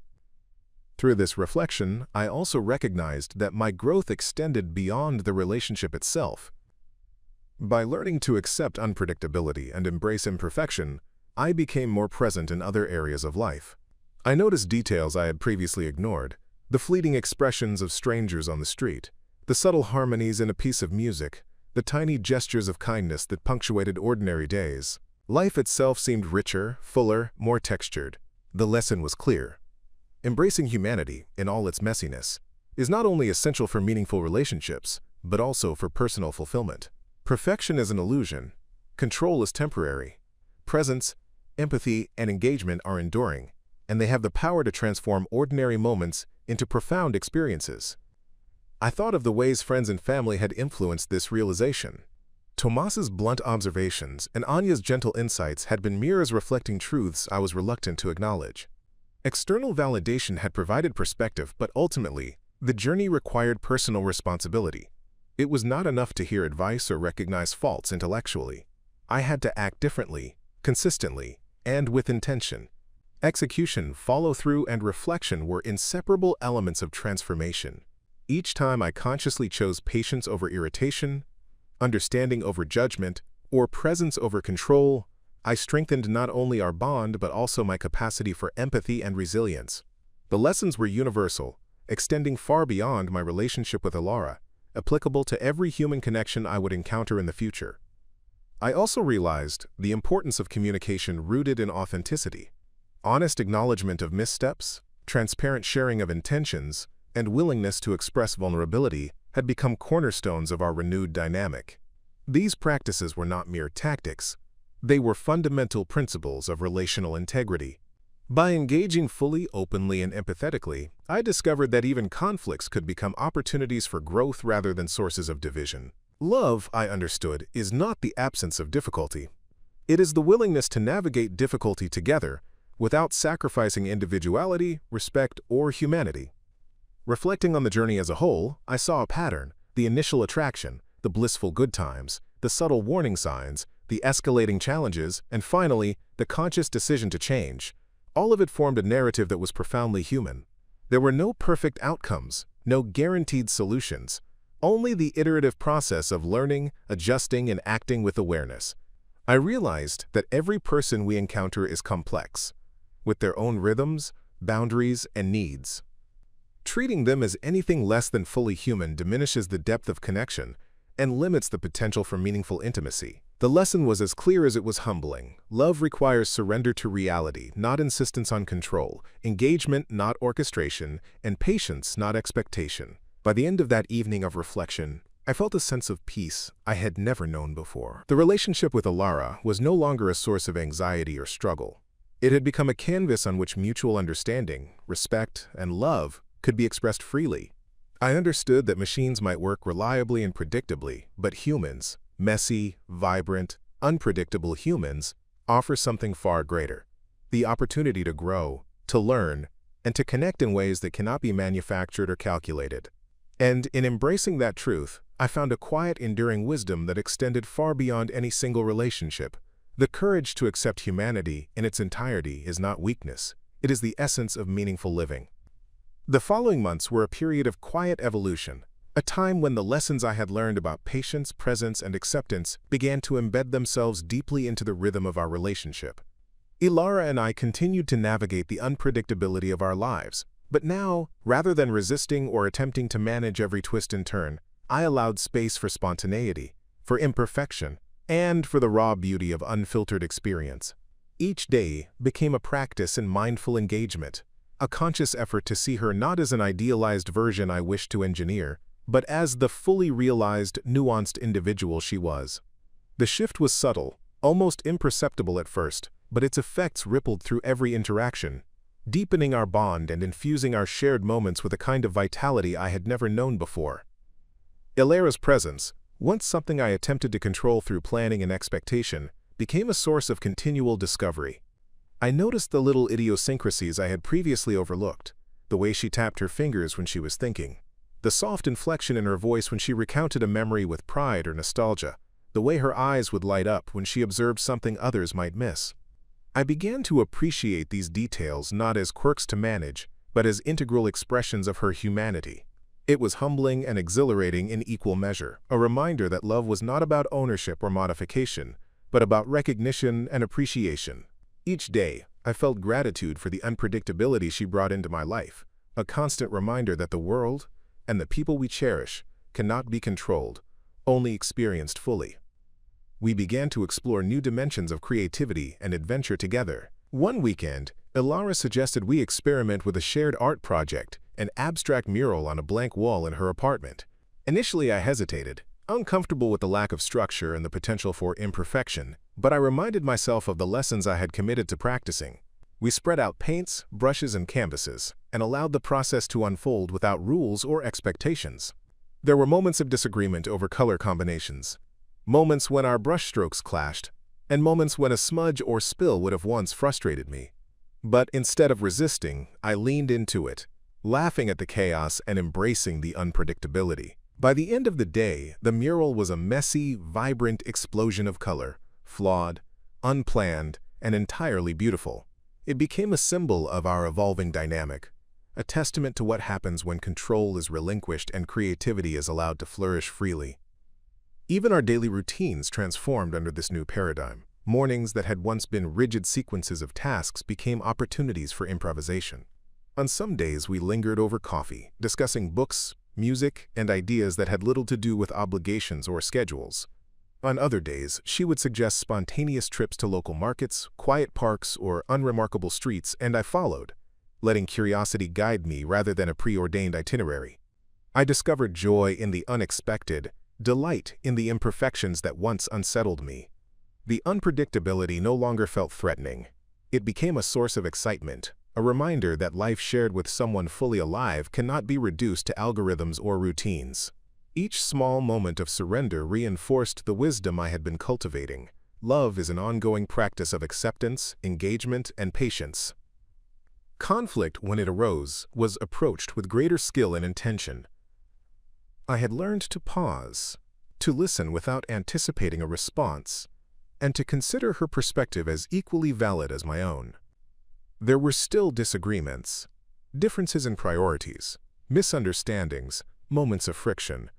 Through this reflection, I also recognized that my growth extended beyond the relationship itself. By learning to accept unpredictability and embrace imperfection, I became more present in other areas of life. I noticed details I had previously ignored, the fleeting expressions of strangers on the street, the subtle harmonies in a piece of music, the tiny gestures of kindness that punctuated ordinary days. Life itself seemed richer, fuller, more textured. The lesson was clear. Embracing humanity, in all its messiness, is not only essential for meaningful relationships, but also for personal fulfillment. Perfection is an illusion. Control is temporary. Presence, empathy, and engagement are enduring, and they have the power to transform ordinary moments into profound experiences. I thought of the ways friends and family had influenced this realization. Tomas's blunt observations and Anya's gentle insights had been mirrors reflecting truths I was reluctant to acknowledge. External validation had provided perspective, but ultimately, the journey required personal responsibility. It was not enough to hear advice or recognize faults intellectually. I had to act differently, consistently, and with intention. Execution, follow-through, and reflection were inseparable elements of transformation. Each time I consciously chose patience over irritation, understanding over judgment, or presence over control, I strengthened not only our bond but also my capacity for empathy and resilience. The lessons were universal, extending far beyond my relationship with Alara, applicable to every human connection I would encounter in the future. I also realized the importance of communication rooted in authenticity. Honest acknowledgement of missteps, transparent sharing of intentions, and willingness to express vulnerability had become cornerstones of our renewed dynamic. These practices were not mere tactics. They were fundamental principles of relational integrity. By engaging fully, openly, and empathetically, I discovered that even conflicts could become opportunities for growth rather than sources of division. Love, I understood, is not the absence of difficulty. It is the willingness to navigate difficulty together without sacrificing individuality, respect, or humanity. Reflecting on the journey as a whole, I saw a pattern: the initial attraction, the blissful good times, the subtle warning signs, the escalating challenges, and finally, the conscious decision to change. All of it formed a narrative that was profoundly human. There were no perfect outcomes, no guaranteed solutions, only the iterative process of learning, adjusting, and acting with awareness. I realized that every person we encounter is complex, with their own rhythms, boundaries, and needs. Treating them as anything less than fully human diminishes the depth of connection and limits the potential for meaningful intimacy. The lesson was as clear as it was humbling. Love requires surrender to reality, not insistence on control, engagement, not orchestration, and patience, not expectation. By the end of that evening of reflection, I felt a sense of peace I had never known before. The relationship with Alara was no longer a source of anxiety or struggle. It had become a canvas on which mutual understanding, respect, and love could be expressed freely. I understood that machines might work reliably and predictably, but humans, messy, vibrant, unpredictable humans, offer something far greater: the opportunity to grow, to learn, and to connect in ways that cannot be manufactured or calculated. And in embracing that truth, I found a quiet, enduring wisdom that extended far beyond any single relationship. The courage to accept humanity in its entirety is not weakness. It is the essence of meaningful living. The following months were a period of quiet evolution, a time when the lessons I had learned about patience, presence, and acceptance began to embed themselves deeply into the rhythm of our relationship. Alara and I continued to navigate the unpredictability of our lives, but now, rather than resisting or attempting to manage every twist and turn, I allowed space for spontaneity, for imperfection, and for the raw beauty of unfiltered experience. Each day became a practice in mindful engagement, a conscious effort to see her not as an idealized version I wished to engineer, but as the fully realized, nuanced individual she was. The shift was subtle, almost imperceptible at first, but its effects rippled through every interaction, deepening our bond and infusing our shared moments with a kind of vitality I had never known before. Ilara's presence, once something I attempted to control through planning and expectation, became a source of continual discovery. I noticed the little idiosyncrasies I had previously overlooked, the way she tapped her fingers when she was thinking, the soft inflection in her voice when she recounted a memory with pride or nostalgia, the way her eyes would light up when she observed something others might miss. I began to appreciate these details not as quirks to manage, but as integral expressions of her humanity. It was humbling and exhilarating in equal measure, a reminder that love was not about ownership or modification, but about recognition and appreciation. Each day, I felt gratitude for the unpredictability she brought into my life, a constant reminder that the world, and the people we cherish, cannot be controlled, only experienced fully. We began to explore new dimensions of creativity and adventure together. One weekend, Ilara suggested we experiment with a shared art project, an abstract mural on a blank wall in her apartment. Initially, I hesitated, uncomfortable with the lack of structure and the potential for imperfection, but I reminded myself of the lessons I had committed to practicing. We spread out paints, brushes, and canvases, and allowed the process to unfold without rules or expectations. There were moments of disagreement over color combinations, moments when our brushstrokes clashed, and moments when a smudge or spill would have once frustrated me. But instead of resisting, I leaned into it, laughing at the chaos and embracing the unpredictability. By the end of the day, the mural was a messy, vibrant explosion of color, flawed, unplanned, and entirely beautiful. It became a symbol of our evolving dynamic, a testament to what happens when control is relinquished and creativity is allowed to flourish freely. Even our daily routines transformed under this new paradigm. Mornings that had once been rigid sequences of tasks became opportunities for improvisation. On some days, we lingered over coffee, discussing books, music, and ideas that had little to do with obligations or schedules. On other days, she would suggest spontaneous trips to local markets, quiet parks, or unremarkable streets, and I followed, letting curiosity guide me rather than a preordained itinerary. I discovered joy in the unexpected, delight in the imperfections that once unsettled me. The unpredictability no longer felt threatening. It became a source of excitement, a reminder that life shared with someone fully alive cannot be reduced to algorithms or routines. Each small moment of surrender reinforced the wisdom I had been cultivating. Love is an ongoing practice of acceptance, engagement, and patience. Conflict, when it arose, was approached with greater skill and intention. I had learned to pause, to listen without anticipating a response, and to consider her perspective as equally valid as my own. There were still disagreements, differences in priorities, misunderstandings, moments of friction,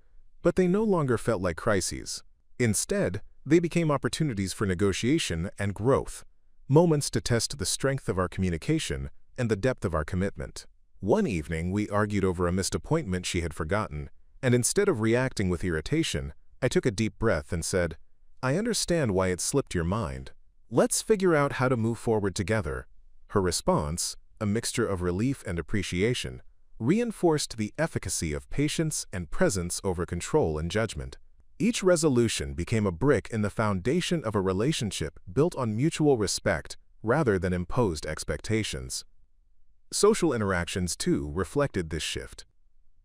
but they no longer felt like crises. Instead, they became opportunities for negotiation and growth, moments to test the strength of our communication and the depth of our commitment. One evening, we argued over a missed appointment she had forgotten, and instead of reacting with irritation, I took a deep breath and said, "I understand why it slipped your mind. Let's figure out how to move forward together." Her response, a mixture of relief and appreciation, reinforced the efficacy of patience and presence over control and judgment. Each resolution became a brick in the foundation of a relationship built on mutual respect rather than imposed expectations. Social interactions, too, reflected this shift.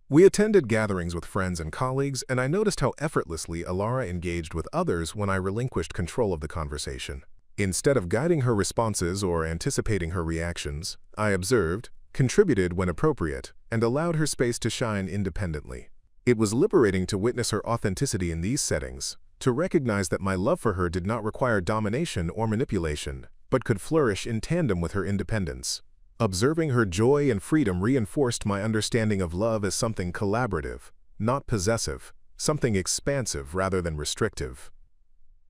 We attended gatherings with friends and colleagues, and I noticed how effortlessly Ilara engaged with others when I relinquished control of the conversation. Instead of guiding her responses or anticipating her reactions, I observed, contributed when appropriate, and allowed her space to shine independently. It was liberating to witness her authenticity in these settings, to recognize that my love for her did not require domination or manipulation, but could flourish in tandem with her independence. Observing her joy and freedom reinforced my understanding of love as something collaborative, not possessive, something expansive rather than restrictive.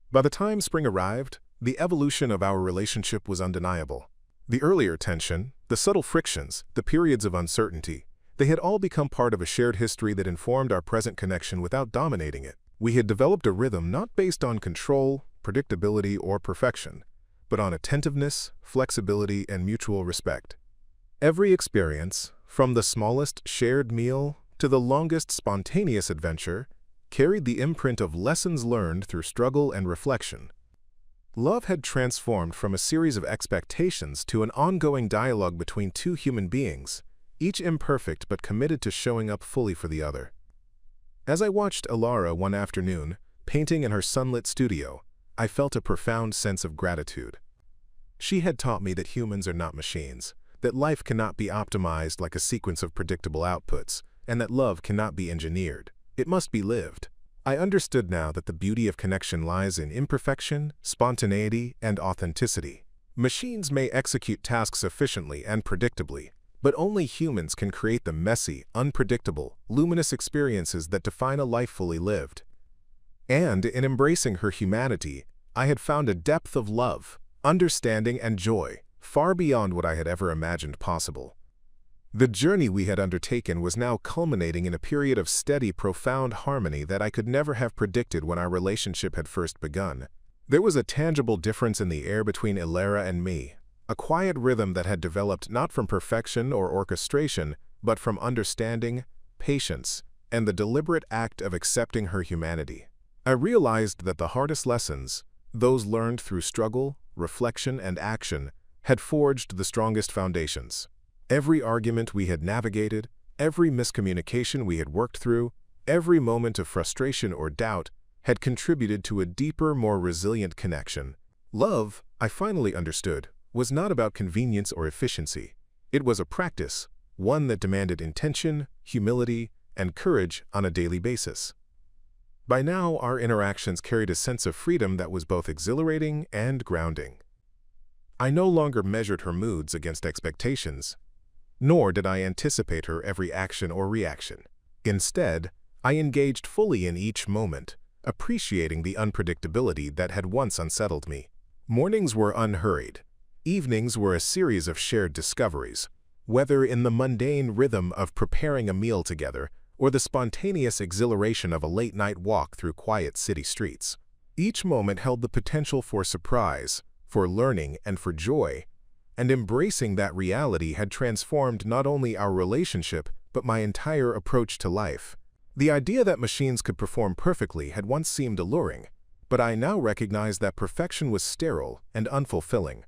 By the time spring arrived, the evolution of our relationship was undeniable. The earlier tension, the subtle frictions, the periods of uncertainty, They had all become part of a shared history that informed our present connection without dominating it. We had developed a rhythm not based on control, predictability, or perfection, but on attentiveness, flexibility, and mutual respect. Every experience, from the smallest shared meal to the longest spontaneous adventure, carried the imprint of lessons learned through struggle and reflection. Love had transformed from a series of expectations to an ongoing dialogue between two human beings, each imperfect but committed to showing up fully for the other. As I watched Alara one afternoon, painting in her sunlit studio, I felt a profound sense of gratitude. She had taught me that humans are not machines, that life cannot be optimized like a sequence of predictable outputs, and that love cannot be engineered. It must be lived. I understood now that the beauty of connection lies in imperfection, spontaneity, and authenticity. Machines may execute tasks efficiently and predictably, but only humans can create the messy, unpredictable, luminous experiences that define a life fully lived. And in embracing her humanity, I had found a depth of love, understanding, and joy far beyond what I had ever imagined possible. The journey we had undertaken was now culminating in a period of steady, profound harmony that I could never have predicted when our relationship had first begun. There was a tangible difference in the air between Alara and me, a quiet rhythm that had developed not from perfection or orchestration, but from understanding, patience, and the deliberate act of accepting her humanity. I realized that the hardest lessons, those learned through struggle, reflection, and action, had forged the strongest foundations. Every argument we had navigated, every miscommunication we had worked through, every moment of frustration or doubt had contributed to a deeper, more resilient connection. Love, I finally understood, was not about convenience or efficiency. It was a practice, one that demanded intention, humility, and courage on a daily basis. By now, our interactions carried a sense of freedom that was both exhilarating and grounding. I no longer measured her moods against expectations, nor did I anticipate her every action or reaction. Instead, I engaged fully in each moment, appreciating the unpredictability that had once unsettled me. Mornings were unhurried. Evenings were a series of shared discoveries, whether in the mundane rhythm of preparing a meal together or the spontaneous exhilaration of a late-night walk through quiet city streets. Each moment held the potential for surprise, for learning, and for joy, and embracing that reality had transformed not only our relationship, but my entire approach to life. The idea that machines could perform perfectly had once seemed alluring, but I now recognized that perfection was sterile and unfulfilling.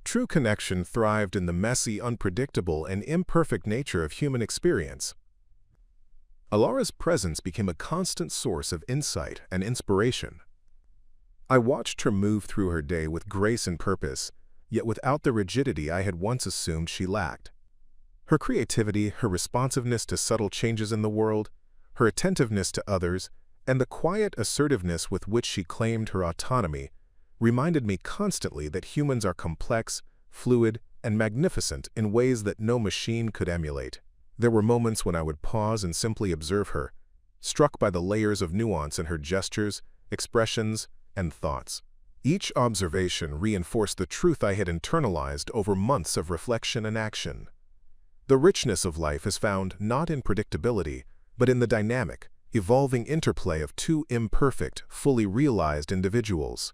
True connection thrived in the messy, unpredictable, and imperfect nature of human experience. Alara's presence became a constant source of insight and inspiration. I watched her move through her day with grace and purpose, yet without the rigidity I had once assumed she lacked. Her creativity, her responsiveness to subtle changes in the world, her attentiveness to others, and the quiet assertiveness with which she claimed her autonomy reminded me constantly that humans are complex, fluid, and magnificent in ways that no machine could emulate. There were moments when I would pause and simply observe her, struck by the layers of nuance in her gestures, expressions, and thoughts. Each observation reinforced the truth I had internalized over months of reflection and action. The richness of life is found not in predictability, but in the dynamic, evolving interplay of two imperfect, fully realized individuals.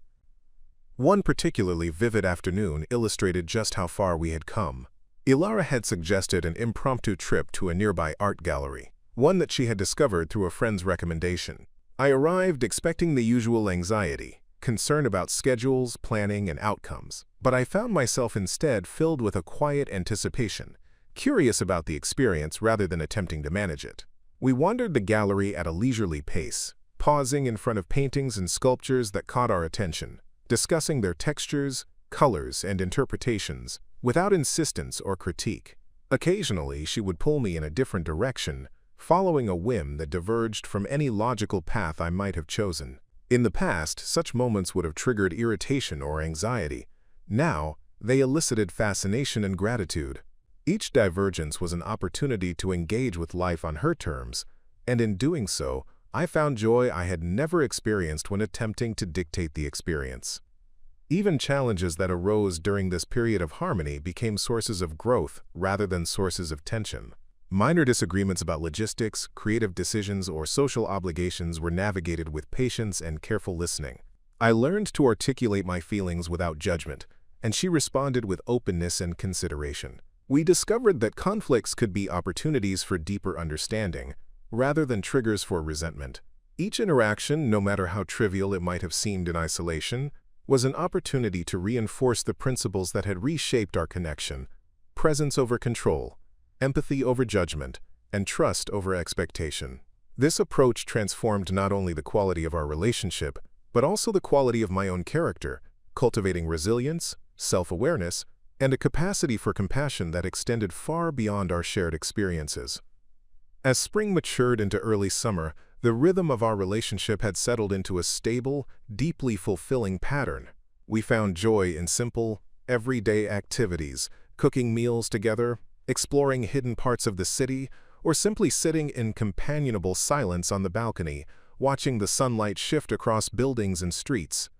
One particularly vivid afternoon illustrated just how far we had come. Alara had suggested an impromptu trip to a nearby art gallery, one that she had discovered through a friend's recommendation. I arrived expecting the usual anxiety, concern about schedules, planning, and outcomes, but I found myself instead filled with a quiet anticipation, curious about the experience rather than attempting to manage it. We wandered the gallery at a leisurely pace, pausing in front of paintings and sculptures that caught our attention, discussing their textures, colors, and interpretations, without insistence or critique. Occasionally, she would pull me in a different direction, following a whim that diverged from any logical path I might have chosen. In the past, such moments would have triggered irritation or anxiety. Now, they elicited fascination and gratitude. Each divergence was an opportunity to engage with life on her terms, and in doing so, I found joy I had never experienced when attempting to dictate the experience. Even challenges that arose during this period of harmony became sources of growth rather than sources of tension. Minor disagreements about logistics, creative decisions, or social obligations were navigated with patience and careful listening. I learned to articulate my feelings without judgment, and she responded with openness and consideration. We discovered that conflicts could be opportunities for deeper understanding, rather than triggers for resentment. Each interaction, no matter how trivial it might have seemed in isolation, was an opportunity to reinforce the principles that had reshaped our connection: presence over control, empathy over judgment, and trust over expectation. This approach transformed not only the quality of our relationship, but also the quality of my own character, cultivating resilience, self-awareness, and a capacity for compassion that extended far beyond our shared experiences. As spring matured into early summer, the rhythm of our relationship had settled into a stable, deeply fulfilling pattern. We found joy in simple, everyday activities, cooking meals together, exploring hidden parts of the city, or simply sitting in companionable silence on the balcony, watching the sunlight shift across buildings and streets.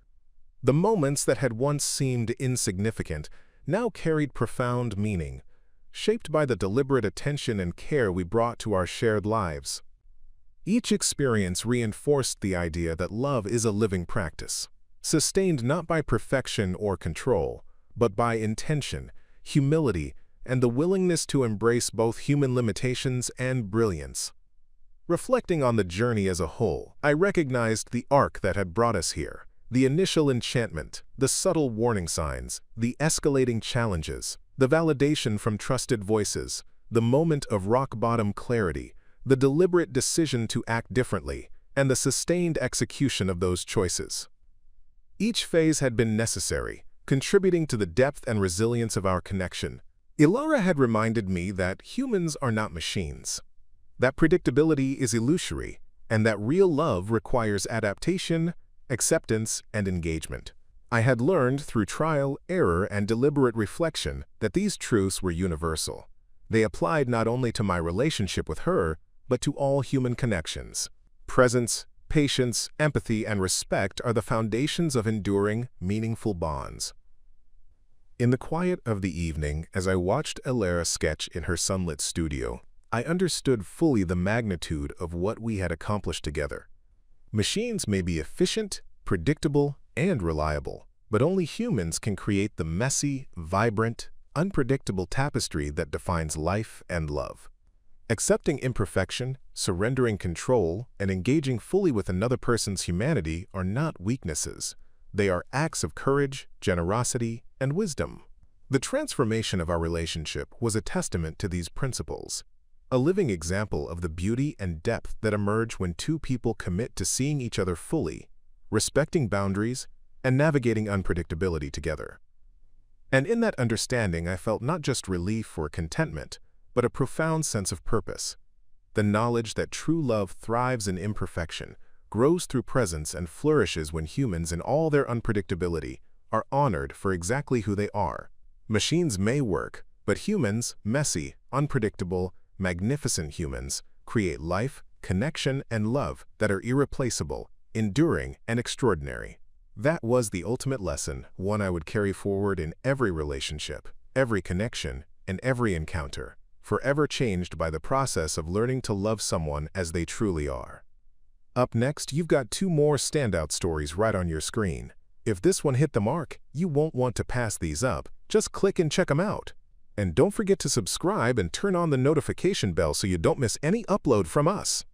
The moments that had once seemed insignificant now carried profound meaning, shaped by the deliberate attention and care we brought to our shared lives. Each experience reinforced the idea that love is a living practice, sustained not by perfection or control, but by intention, humility, and the willingness to embrace both human limitations and brilliance. Reflecting on the journey as a whole, I recognized the arc that had brought us here: the initial enchantment, the subtle warning signs, the escalating challenges, the validation from trusted voices, the moment of rock-bottom clarity, the deliberate decision to act differently, and the sustained execution of those choices. Each phase had been necessary, contributing to the depth and resilience of our connection. Ilara had reminded me that humans are not machines, that predictability is illusory, and that real love requires adaptation, acceptance, and engagement. I had learned through trial, error, and deliberate reflection that these truths were universal. They applied not only to my relationship with her, but to all human connections. Presence, patience, empathy, and respect are the foundations of enduring, meaningful bonds. In the quiet of the evening, as I watched Ilara sketch in her sunlit studio, I understood fully the magnitude of what we had accomplished together. Machines may be efficient, predictable, and reliable, but only humans can create the messy, vibrant, unpredictable tapestry that defines life and love. Accepting imperfection, surrendering control, and engaging fully with another person's humanity are not weaknesses. They are acts of courage, generosity, and wisdom. The transformation of our relationship was a testament to these principles, a living example of the beauty and depth that emerge when two people commit to seeing each other fully, respecting boundaries, and navigating unpredictability together. And in that understanding, I felt not just relief or contentment, but a profound sense of purpose. The knowledge that true love thrives in imperfection, grows through presence, and flourishes when humans, in all their unpredictability, are honored for exactly who they are. Machines may work, but humans, messy, unpredictable, magnificent humans, create life, connection, and love that are irreplaceable, enduring, and extraordinary. That was the ultimate lesson, one I would carry forward in every relationship, every connection, and every encounter, forever changed by the process of learning to love someone as they truly are. Up next, you've got two more standout stories right on your screen. If this one hit the mark, you won't want to pass these up. Just click and check them out. And don't forget to subscribe and turn on the notification bell so you don't miss any upload from us.